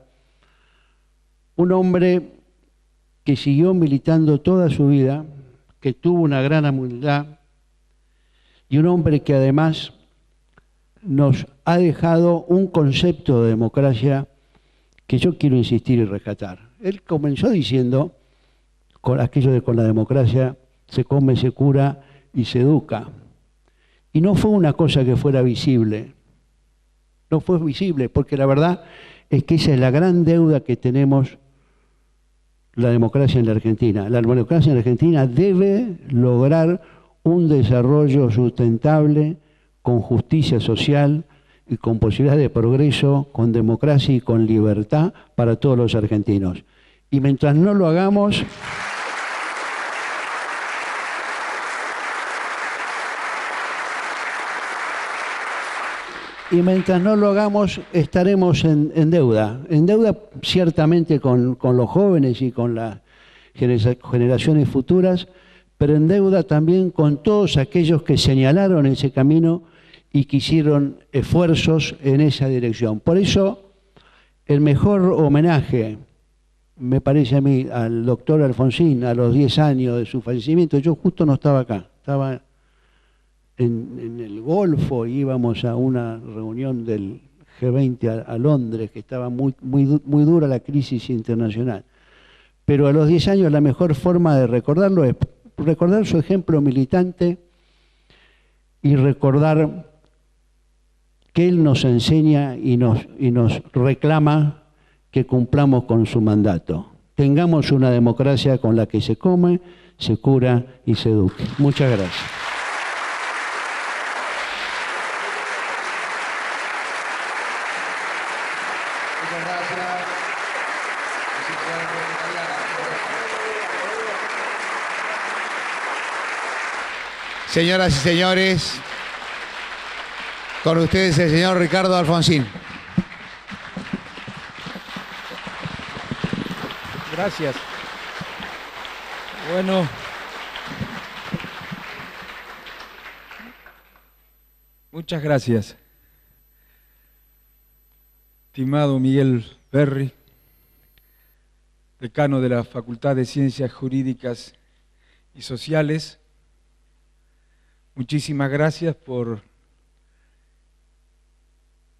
C: Un hombre que siguió militando toda su vida, que tuvo una gran humildad, y un hombre que además nos ha dejado un concepto de democracia que yo quiero insistir y rescatar. Él comenzó diciendo con aquello de con la democracia se come, se cura y se educa. Y no fue una cosa que fuera visible, no fue visible, porque la verdad es que esa es la gran deuda que tenemos la democracia en la Argentina. La democracia en la Argentina debe lograr un desarrollo sustentable, con justicia social y con posibilidades de progreso, con democracia y con libertad para todos los argentinos. Y mientras no lo hagamos, estaremos en deuda ciertamente con los jóvenes y con las generaciones futuras, pero en deuda también con todos aquellos que señalaron ese camino y que hicieron esfuerzos en esa dirección. Por eso, el mejor homenaje, me parece a mí, al doctor Alfonsín, a los 10 años de su fallecimiento, yo justo no estaba acá, estaba en el Golfo, íbamos a una reunión del G20 a Londres, que estaba muy dura la crisis internacional. Pero a los 10 años la mejor forma de recordarlo es recordar su ejemplo militante y recordar que él nos enseña y nos reclama que cumplamos con su mandato. Tengamos una democracia con la que se come, se cura y se eduque. Muchas gracias.
A: Muchas gracias. Señoras y señores, con ustedes el señor Ricardo Alfonsín.
D: Gracias. Bueno, muchas gracias. Estimado Miguel Berry, decano de la Facultad de Ciencias Jurídicas y Sociales, muchísimas gracias por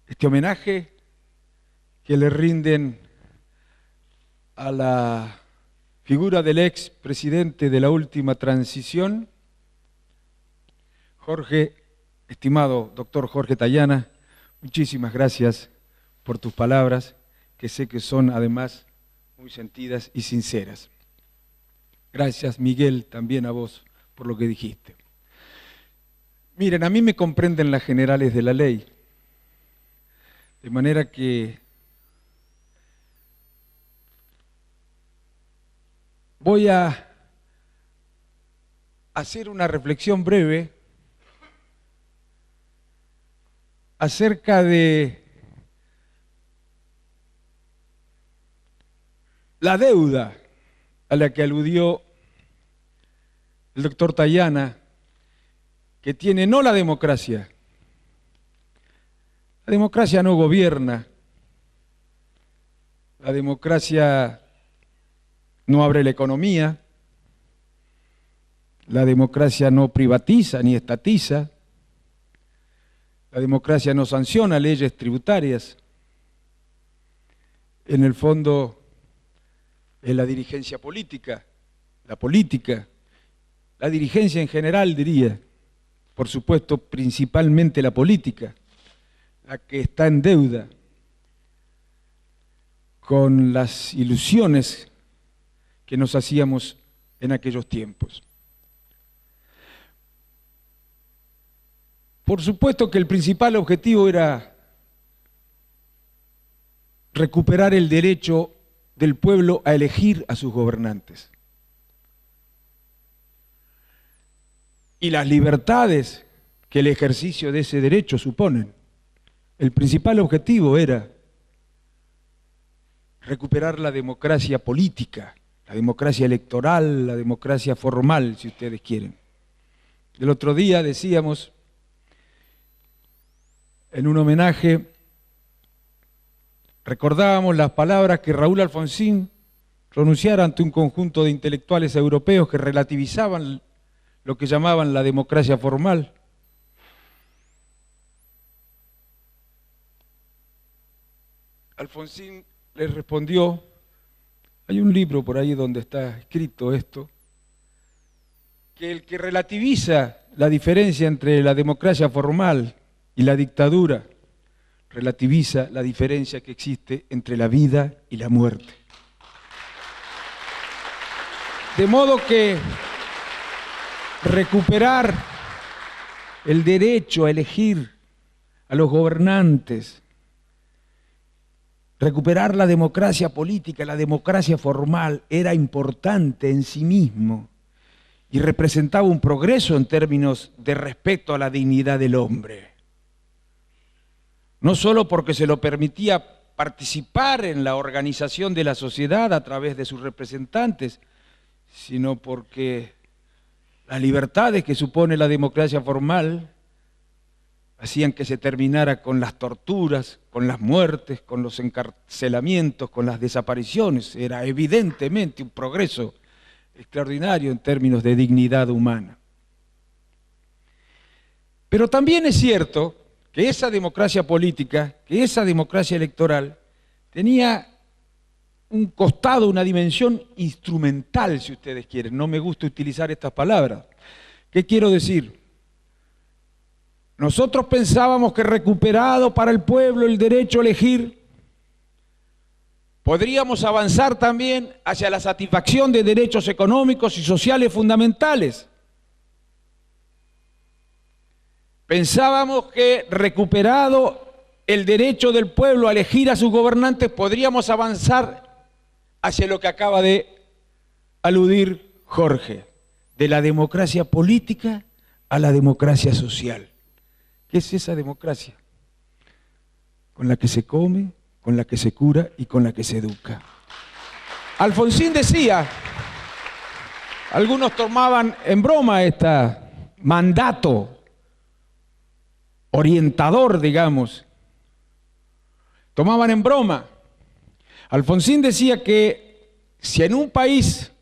D: este homenaje que le rinden a la figura del ex presidente de la última transición, estimado doctor Jorge Tayana. Muchísimas gracias por tus palabras, que sé que son además muy sentidas y sinceras. Gracias, Miguel, también a vos por lo que dijiste. Miren, a mí me comprenden las generales de la ley, de manera que voy a hacer una reflexión breve acerca de la deuda a la que aludió el doctor Tayana, que tiene no la democracia. La democracia no gobierna, la democracia no abre la economía, la democracia no privatiza ni estatiza, la democracia no sanciona leyes tributarias. En el fondo es la dirigencia política, la dirigencia en general diría, por supuesto principalmente la política, la que está en deuda con las ilusiones que nos hacíamos en aquellos tiempos. Por supuesto que el principal objetivo era recuperar el derecho del pueblo a elegir a sus gobernantes. Y las libertades que el ejercicio de ese derecho suponen. El principal objetivo era recuperar la democracia política, la democracia electoral, la democracia formal, si ustedes quieren. El otro día decíamos, en un homenaje, recordábamos las palabras que Raúl Alfonsín pronunciara ante un conjunto de intelectuales europeos que relativizaban lo que llamaban la democracia formal. Alfonsín les respondió, hay un libro por ahí donde está escrito esto, que el que relativiza la diferencia entre la democracia formal y la dictadura, relativiza la diferencia que existe entre la vida y la muerte. De modo que recuperar el derecho a elegir a los gobernantes, recuperar la democracia política, la democracia formal, era importante en sí mismo y representaba un progreso en términos de respeto a la dignidad del hombre. No solo porque se lo permitía participar en la organización de la sociedad a través de sus representantes, sino porque las libertades que supone la democracia formal hacían que se terminara con las torturas, con las muertes, con los encarcelamientos, con las desapariciones. Era evidentemente un progreso extraordinario en términos de dignidad humana. Pero también es cierto que esa democracia política, que esa democracia electoral, tenía un costado, una dimensión instrumental, si ustedes quieren. No me gusta utilizar estas palabras. ¿Qué quiero decir? Nosotros pensábamos que recuperado para el pueblo el derecho a elegir, podríamos avanzar también hacia la satisfacción de derechos económicos y sociales fundamentales. Pensábamos que recuperado el derecho del pueblo a elegir a sus gobernantes, podríamos avanzar hacia lo que acaba de aludir Jorge, de la democracia política a la democracia social. ¿Qué es esa democracia? Con la que se come, con la que se cura y con la que se educa. Alfonsín decía, algunos tomaban en broma este mandato orientador, digamos, tomaban en broma. Alfonsín decía que si en un país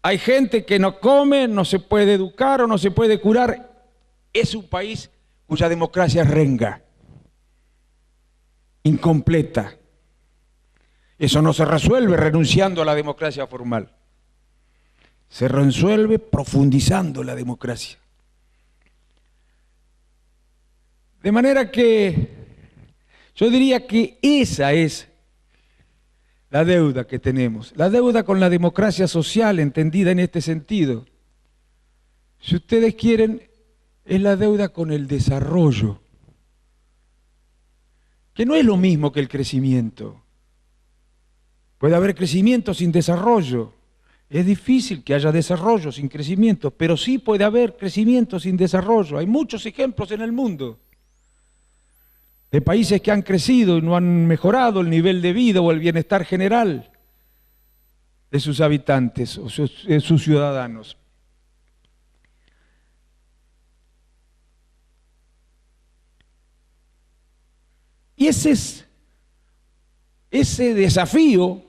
D: hay gente que no come, no se puede educar o no se puede curar, es un país cuya democracia es renga, incompleta. Eso no se resuelve renunciando a la democracia formal. Se resuelve profundizando la democracia. De manera que yo diría que esa es la deuda que tenemos, la deuda con la democracia social entendida en este sentido. Si ustedes quieren, es la deuda con el desarrollo, que no es lo mismo que el crecimiento. Puede haber crecimiento sin desarrollo. Es difícil que haya desarrollo sin crecimiento, pero sí puede haber crecimiento sin desarrollo. Hay muchos ejemplos en el mundo de países que han crecido y no han mejorado el nivel de vida o el bienestar general de sus habitantes o sus ciudadanos. Y ese desafío,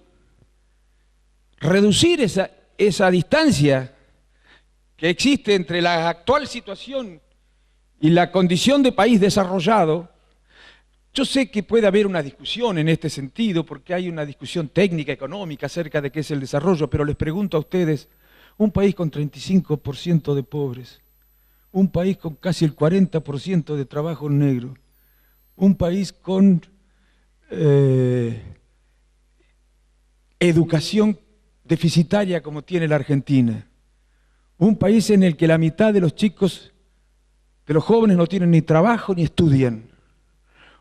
D: reducir esa distancia que existe entre la actual situación y la condición de país desarrollado. Yo sé que puede haber una discusión en este sentido, porque hay una discusión técnica, económica, acerca de qué es el desarrollo, pero les pregunto a ustedes, un país con 35% de pobres, un país con casi el 40% de trabajo negro, un país con educación deficitaria como tiene la Argentina, un país en el que la mitad de los chicos, de los jóvenes no tienen ni trabajo ni estudian,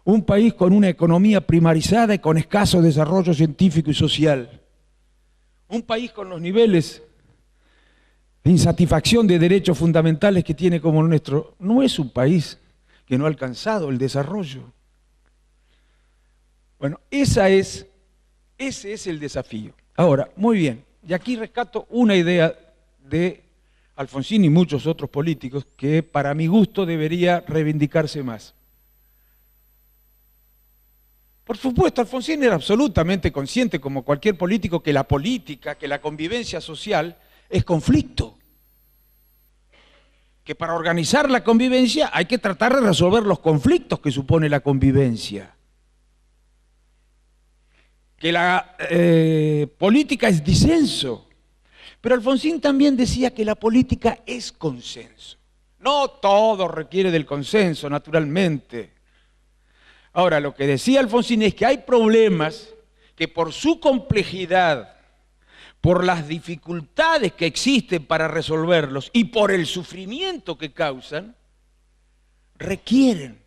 D: un país con una economía primarizada y con escaso desarrollo científico y social, un país con los niveles de insatisfacción de derechos fundamentales que tiene como el nuestro, no es un país que no ha alcanzado el desarrollo. Bueno, ese es el desafío. Ahora, muy bien, y aquí rescato una idea de Alfonsín y muchos otros políticos que para mi gusto debería reivindicarse más. Por supuesto, Alfonsín era absolutamente consciente, como cualquier político, que la política, que la convivencia social es conflicto. Que para organizar la convivencia hay que tratar de resolver los conflictos que supone la convivencia. Que la política es disenso. Pero Alfonsín también decía que la política es consenso. No todo requiere del consenso, naturalmente. Ahora, lo que decía Alfonsín es que hay problemas que por su complejidad, por las dificultades que existen para resolverlos y por el sufrimiento que causan, requieren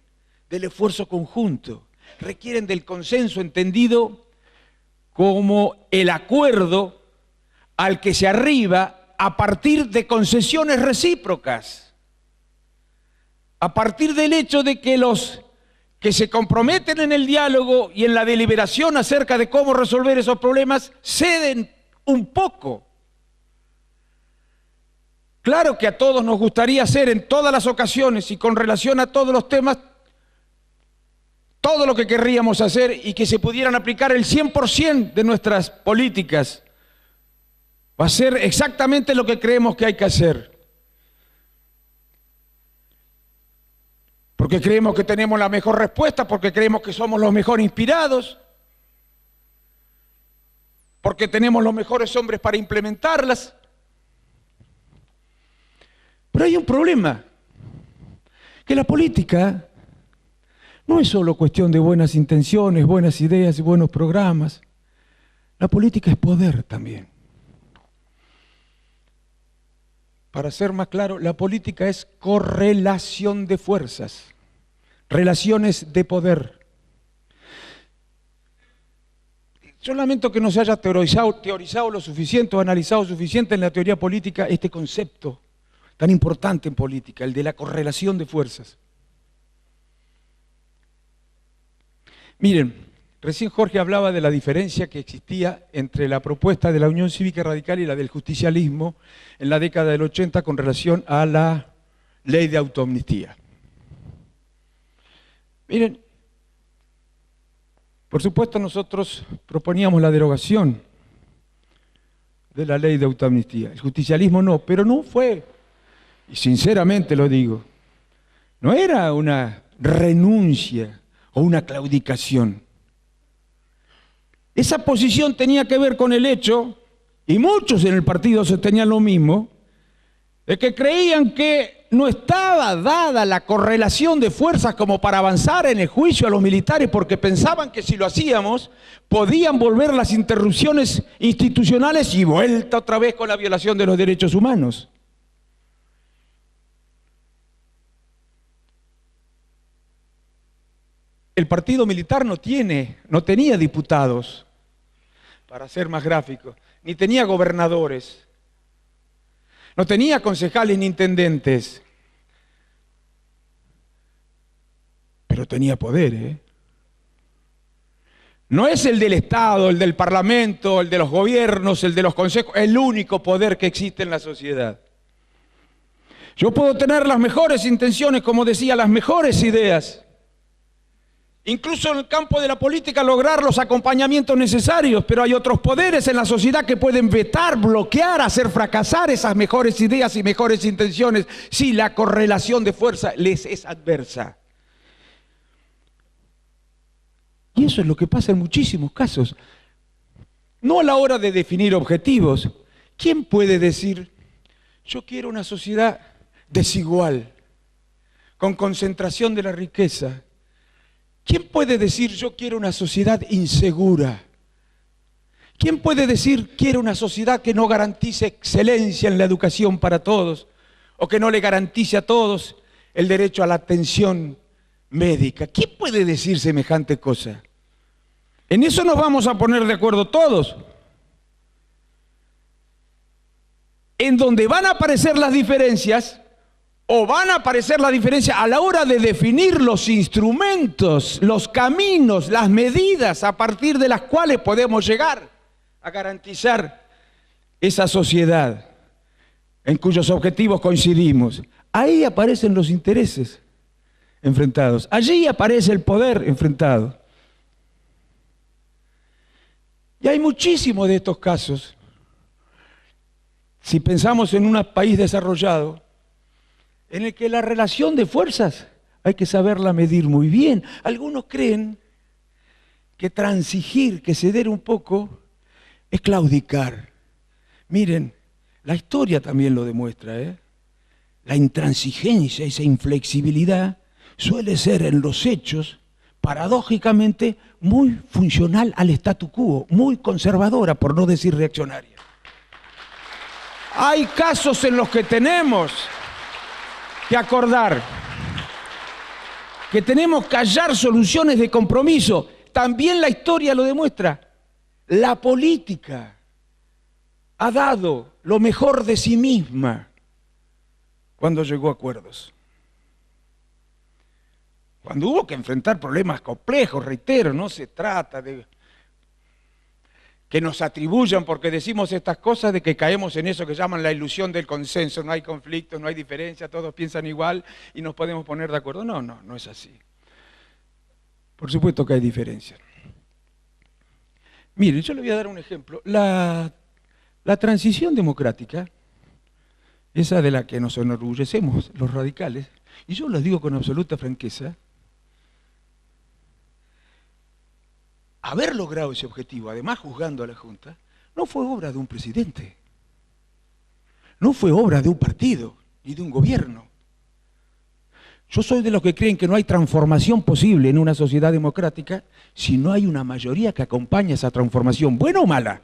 D: del esfuerzo conjunto, requieren del consenso entendido como el acuerdo al que se arriba a partir de concesiones recíprocas, a partir del hecho de que los que se comprometen en el diálogo y en la deliberación acerca de cómo resolver esos problemas ceden un poco. Claro que a todos nos gustaría hacer en todas las ocasiones y con relación a todos los temas todo lo que querríamos hacer y que se pudieran aplicar el 100% de nuestras políticas. Va a ser exactamente lo que creemos que hay que hacer. Porque creemos que tenemos la mejor respuesta, porque creemos que somos los mejor inspirados, porque tenemos los mejores hombres para implementarlas. Pero hay un problema, que la política no es solo cuestión de buenas intenciones, buenas ideas y buenos programas. La política es poder también. Para ser más claro, la política es correlación de fuerzas, relaciones de poder. Yo lamento que no se haya teorizado lo suficiente o analizado suficiente en la teoría política este concepto tan importante en política, el de la correlación de fuerzas. Miren, recién Jorge hablaba de la diferencia que existía entre la propuesta de la Unión Cívica Radical y la del justicialismo en la década del 80 con relación a la ley de autoamnistía. Miren, por supuesto nosotros proponíamos la derogación de la ley de autoamnistía. El justicialismo no, pero no fue, y sinceramente lo digo, no era una renuncia o una claudicación. Esa posición tenía que ver con el hecho, y muchos en el partido sostenían lo mismo, de que creían que no estaba dada la correlación de fuerzas como para avanzar en el juicio a los militares, porque pensaban que si lo hacíamos podían volver las interrupciones institucionales y vuelta otra vez con la violación de los derechos humanos. El partido militar no tenía diputados, para ser más gráfico, ni tenía gobernadores, no tenía concejales ni intendentes, pero tenía poder, ¿eh? No es el del Estado, el del Parlamento, el de los gobiernos, el de los consejos, el único poder que existe en la sociedad. Yo puedo tener las mejores intenciones, como decía, las mejores ideas. Incluso en el campo de la política lograr los acompañamientos necesarios, pero hay otros poderes en la sociedad que pueden vetar, bloquear, hacer fracasar esas mejores ideas y mejores intenciones si la correlación de fuerza les es adversa. Y eso es lo que pasa en muchísimos casos. No a la hora de definir objetivos. ¿Quién puede decir, yo quiero una sociedad desigual, con concentración de la riqueza? ¿Quién puede decir, yo quiero una sociedad insegura? ¿Quién puede decir, quiero una sociedad que no garantice excelencia en la educación para todos? O que no le garantice a todos el derecho a la atención médica. ¿Quién puede decir semejante cosa? En eso nos vamos a poner de acuerdo todos. En donde van a aparecer las diferencias, o van a aparecer las diferencias a la hora de definir los instrumentos, los caminos, las medidas a partir de las cuales podemos llegar a garantizar esa sociedad en cuyos objetivos coincidimos. Ahí aparecen los intereses enfrentados. Allí aparece el poder enfrentado. Y hay muchísimos de estos casos. Si pensamos en un país desarrollado, en el que la relación de fuerzas hay que saberla medir muy bien. Algunos creen que transigir, que ceder un poco, es claudicar. Miren, la historia también lo demuestra, ¿eh? La intransigencia, esa inflexibilidad, suele ser en los hechos, paradójicamente, muy funcional al statu quo, muy conservadora, por no decir reaccionaria. Hay casos en los que tenemos que acordar, que tenemos que hallar soluciones de compromiso. También la historia lo demuestra. La política ha dado lo mejor de sí misma cuando llegó a acuerdos. Cuando hubo que enfrentar problemas complejos, reitero, no se trata de que nos atribuyan porque decimos estas cosas de que caemos en eso que llaman la ilusión del consenso. No hay conflicto, no hay diferencia, todos piensan igual y nos podemos poner de acuerdo. No es así. Por supuesto que hay diferencia. Miren, yo le voy a dar un ejemplo. La transición democrática, esa de la que nos enorgullecemos los radicales, y yo lo digo con absoluta franqueza, haber logrado ese objetivo, además juzgando a la Junta, no fue obra de un presidente, no fue obra de un partido, ni de un gobierno. Yo soy de los que creen que no hay transformación posible en una sociedad democrática si no hay una mayoría que acompañe esa transformación, buena o mala.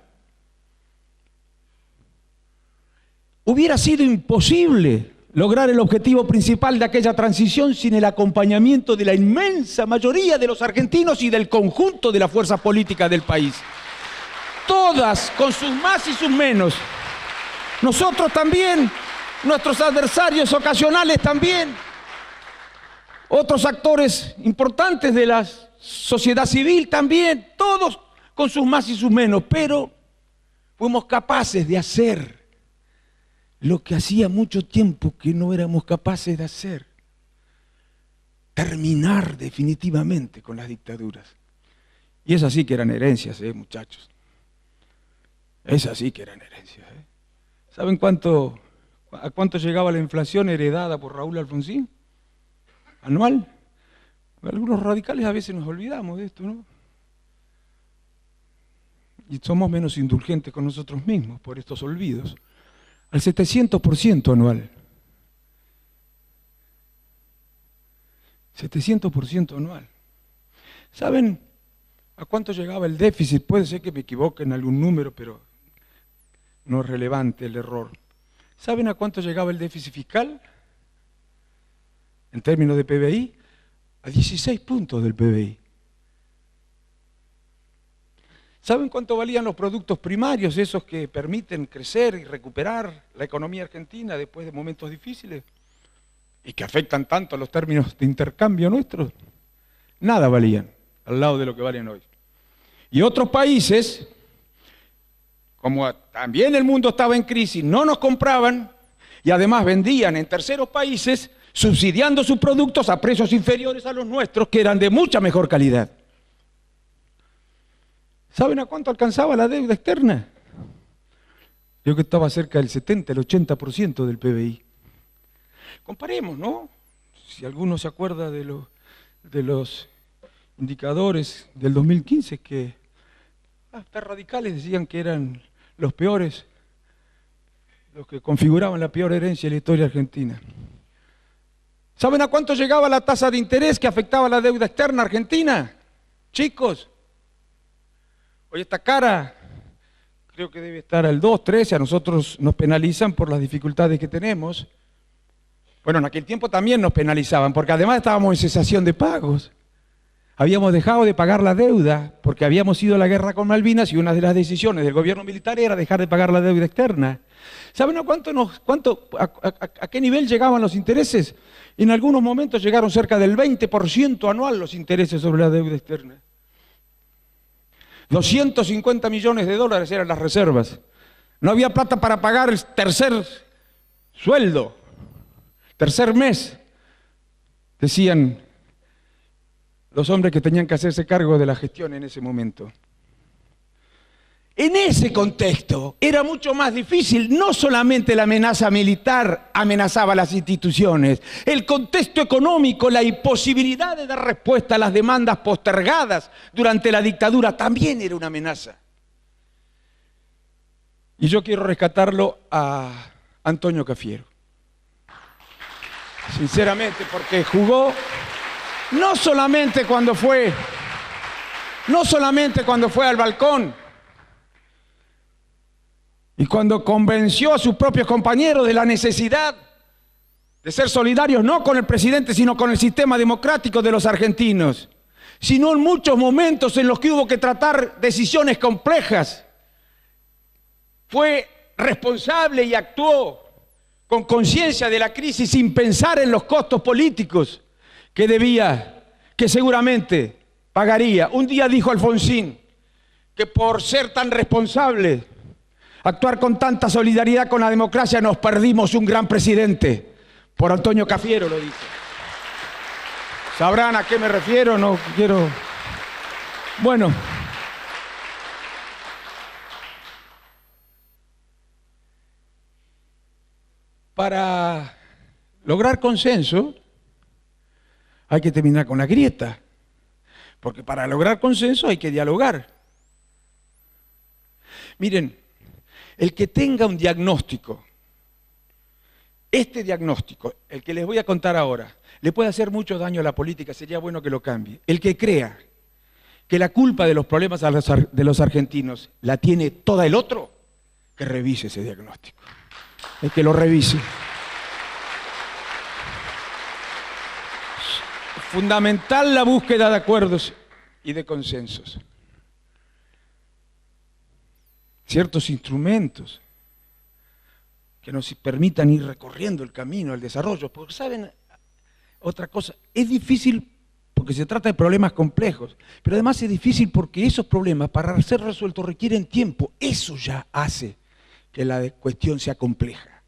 D: Hubiera sido imposible lograr el objetivo principal de aquella transición sin el acompañamiento de la inmensa mayoría de los argentinos y del conjunto de la fuerza política del país. todas, con sus más y sus menos. Nosotros también, nuestros adversarios ocasionales también, otros actores importantes de la sociedad civil también, todos con sus más y sus menos, pero fuimos capaces de hacer lo que hacía mucho tiempo que no éramos capaces de hacer: terminar definitivamente con las dictaduras. Y esas sí que eran herencias, muchachos. Esas sí que eran herencias. ¿Saben a cuánto llegaba la inflación heredada por Raúl Alfonsín? ¿Anual? Algunos radicales a veces nos olvidamos de esto, ¿no? Y somos menos indulgentes con nosotros mismos por estos olvidos. Al 700% anual. 700% anual. ¿Saben a cuánto llegaba el déficit? Puede ser que me equivoque en algún número, pero no es relevante el error. ¿Saben a cuánto llegaba el déficit fiscal? En términos de PBI, a 16 puntos del PBI. ¿Saben cuánto valían los productos primarios, esos que permiten crecer y recuperar la economía argentina después de momentos difíciles y que afectan tanto a los términos de intercambio nuestros? Nada valían al lado de lo que valen hoy. Y otros países, como también el mundo estaba en crisis, no nos compraban y además vendían en terceros países, subsidiando sus productos a precios inferiores a los nuestros, que eran de mucha mejor calidad. ¿Saben a cuánto alcanzaba la deuda externa? Creo que estaba cerca del 70, el 80% del PBI. Comparemos, ¿no? Si alguno se acuerda de los indicadores del 2015, que hasta radicales decían que eran los peores, los que configuraban la peor herencia de la historia argentina. ¿Saben a cuánto llegaba la tasa de interés que afectaba la deuda externa argentina? Chicos, hoy está cara, creo que debe estar al 2, 13, a nosotros nos penalizan por las dificultades que tenemos. Bueno, en aquel tiempo también nos penalizaban, porque además estábamos en cesación de pagos. Habíamos dejado de pagar la deuda, porque habíamos ido a la guerra con Malvinas y una de las decisiones del gobierno militar era dejar de pagar la deuda externa. ¿Saben a qué nivel llegaban los intereses? En algunos momentos llegaron cerca del 20% anual los intereses sobre la deuda externa. 250 millones de dólares eran las reservas. No había plata para pagar el tercer sueldo, tercer mes, decían los hombres que tenían que hacerse cargo de la gestión en ese momento. En ese contexto era mucho más difícil, no solamente la amenaza militar amenazaba las instituciones, el contexto económico, la imposibilidad de dar respuesta a las demandas postergadas durante la dictadura también era una amenaza. Y yo quiero rescatarlo a Antonio Cafiero, sinceramente, porque jugó no solamente cuando fue al balcón, y cuando convenció a sus propios compañeros de la necesidad de ser solidarios no con el presidente, sino con el sistema democrático de los argentinos, sino en muchos momentos en los que hubo que tratar decisiones complejas, fue responsable y actuó con conciencia de la crisis sin pensar en los costos políticos que seguramente pagaría. Un día dijo Alfonsín que por ser tan responsable, actuar con tanta solidaridad con la democracia, nos perdimos un gran presidente. Por Antonio Cafiero lo dice. ¿Sabrán a qué me refiero? No quiero... Bueno. Para lograr consenso hay que terminar con la grieta. Porque para lograr consenso hay que dialogar. Miren, el que tenga un diagnóstico, este diagnóstico, el que les voy a contar ahora, le puede hacer mucho daño a la política, sería bueno que lo cambie. El que crea que la culpa de los problemas de los argentinos la tiene toda el otro, que revise ese diagnóstico. El que lo revise. Fundamental la búsqueda de acuerdos y de consensos. ciertos instrumentos que nos permitan ir recorriendo el camino al desarrollo. Porque, ¿saben? Otra cosa, es difícil porque se trata de problemas complejos, pero además es difícil porque esos problemas, para ser resueltos, requieren tiempo. Eso ya hace que la cuestión sea compleja.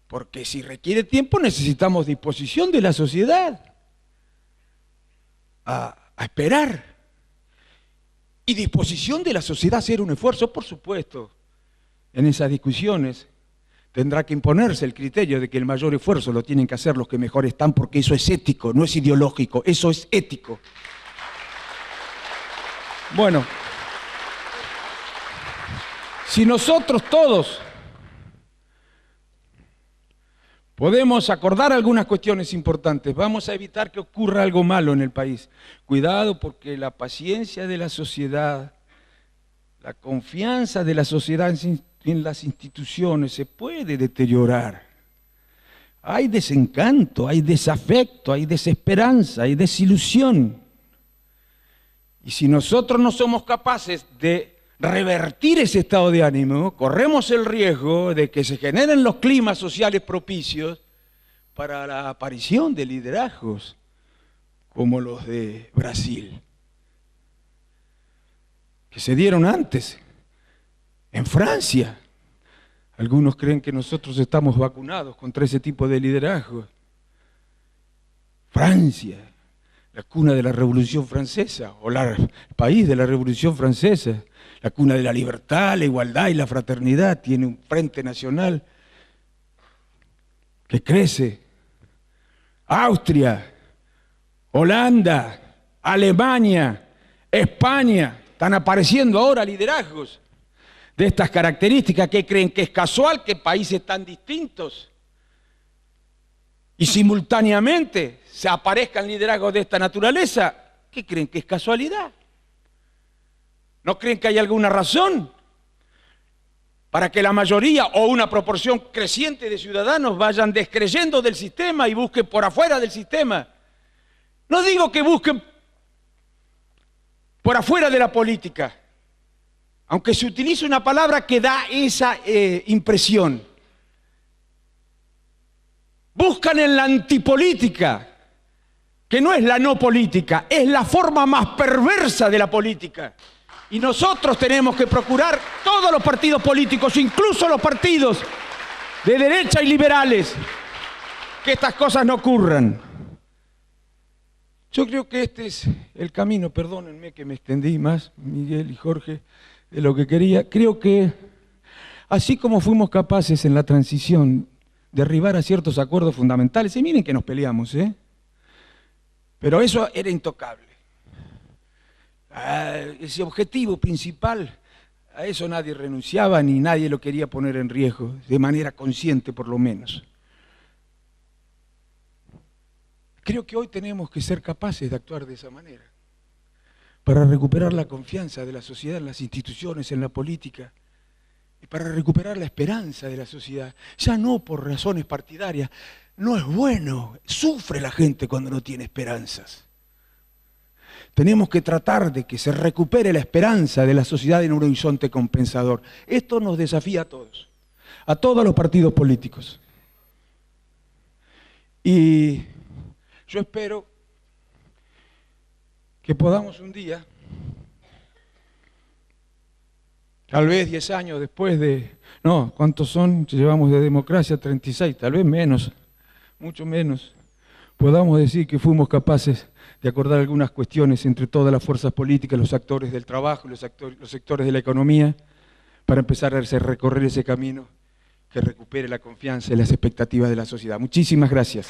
D: Porque si requiere tiempo, necesitamos disposición de la sociedad a esperar. Y disposición de la sociedad a hacer un esfuerzo, por supuesto. En esas discusiones tendrá que imponerse el criterio de que el mayor esfuerzo lo tienen que hacer los que mejor están, porque eso es ético, no es ideológico, eso es ético. Bueno, si nosotros todos podemos acordar algunas cuestiones importantes, vamos a evitar que ocurra algo malo en el país. Cuidado, porque la paciencia de la sociedad, la confianza de la sociedad en las instituciones se puede deteriorar. Hay desencanto, hay desafecto, hay desesperanza, hay desilusión. Y si nosotros no somos capaces de revertir ese estado de ánimo, corremos el riesgo de que se generen los climas sociales propicios para la aparición de liderazgos como los de Brasil, que se dieron antes, en Francia. Algunos creen que nosotros estamos vacunados contra ese tipo de liderazgo. Francia, la cuna de la Revolución Francesa, o el país de la Revolución Francesa, la cuna de la libertad, la igualdad y la fraternidad, tiene un frente nacional que crece. Austria, Holanda, Alemania, España, están apareciendo ahora liderazgos de estas características. ¿Que creen que es casual que países tan distintos y simultáneamente se aparezcan liderazgos de esta naturaleza? ¿Qué creen que es casualidad? ¿No creen que hay alguna razón para que la mayoría o una proporción creciente de ciudadanos vayan descreyendo del sistema y busquen por afuera del sistema? No digo que busquen por afuera de la política, aunque se utilice una palabra que da esa impresión. Buscan en la antipolítica, que no es la no política, es la forma más perversa de la política. Y nosotros tenemos que procurar, todos los partidos políticos, incluso los partidos de derecha y liberales, que estas cosas no ocurran. Yo creo que este es el camino, perdónenme que me extendí más, Miguel y Jorge, de lo que quería. Creo que así como fuimos capaces en la transición de arribar a ciertos acuerdos fundamentales, y miren que nos peleamos, pero eso era intocable. Ese objetivo principal, a eso nadie renunciaba ni nadie lo quería poner en riesgo, de manera consciente por lo menos. Creo que hoy tenemos que ser capaces de actuar de esa manera, para recuperar la confianza de la sociedad en las instituciones, en la política, y para recuperar la esperanza de la sociedad, ya no por razones partidarias. No es bueno, sufre la gente cuando no tiene esperanzas. Tenemos que tratar de que se recupere la esperanza de la sociedad en un horizonte compensador. Esto nos desafía a todos los partidos políticos. Y yo espero que podamos un día, tal vez 10 años después de, no, ¿cuántos son? Llevamos de democracia 36, tal vez menos, mucho menos, podamos decir que fuimos capaces de acordar algunas cuestiones entre todas las fuerzas políticas, los actores del trabajo, los sectores de la economía, para empezar a recorrer ese camino que recupere la confianza y las expectativas de la sociedad. Muchísimas gracias.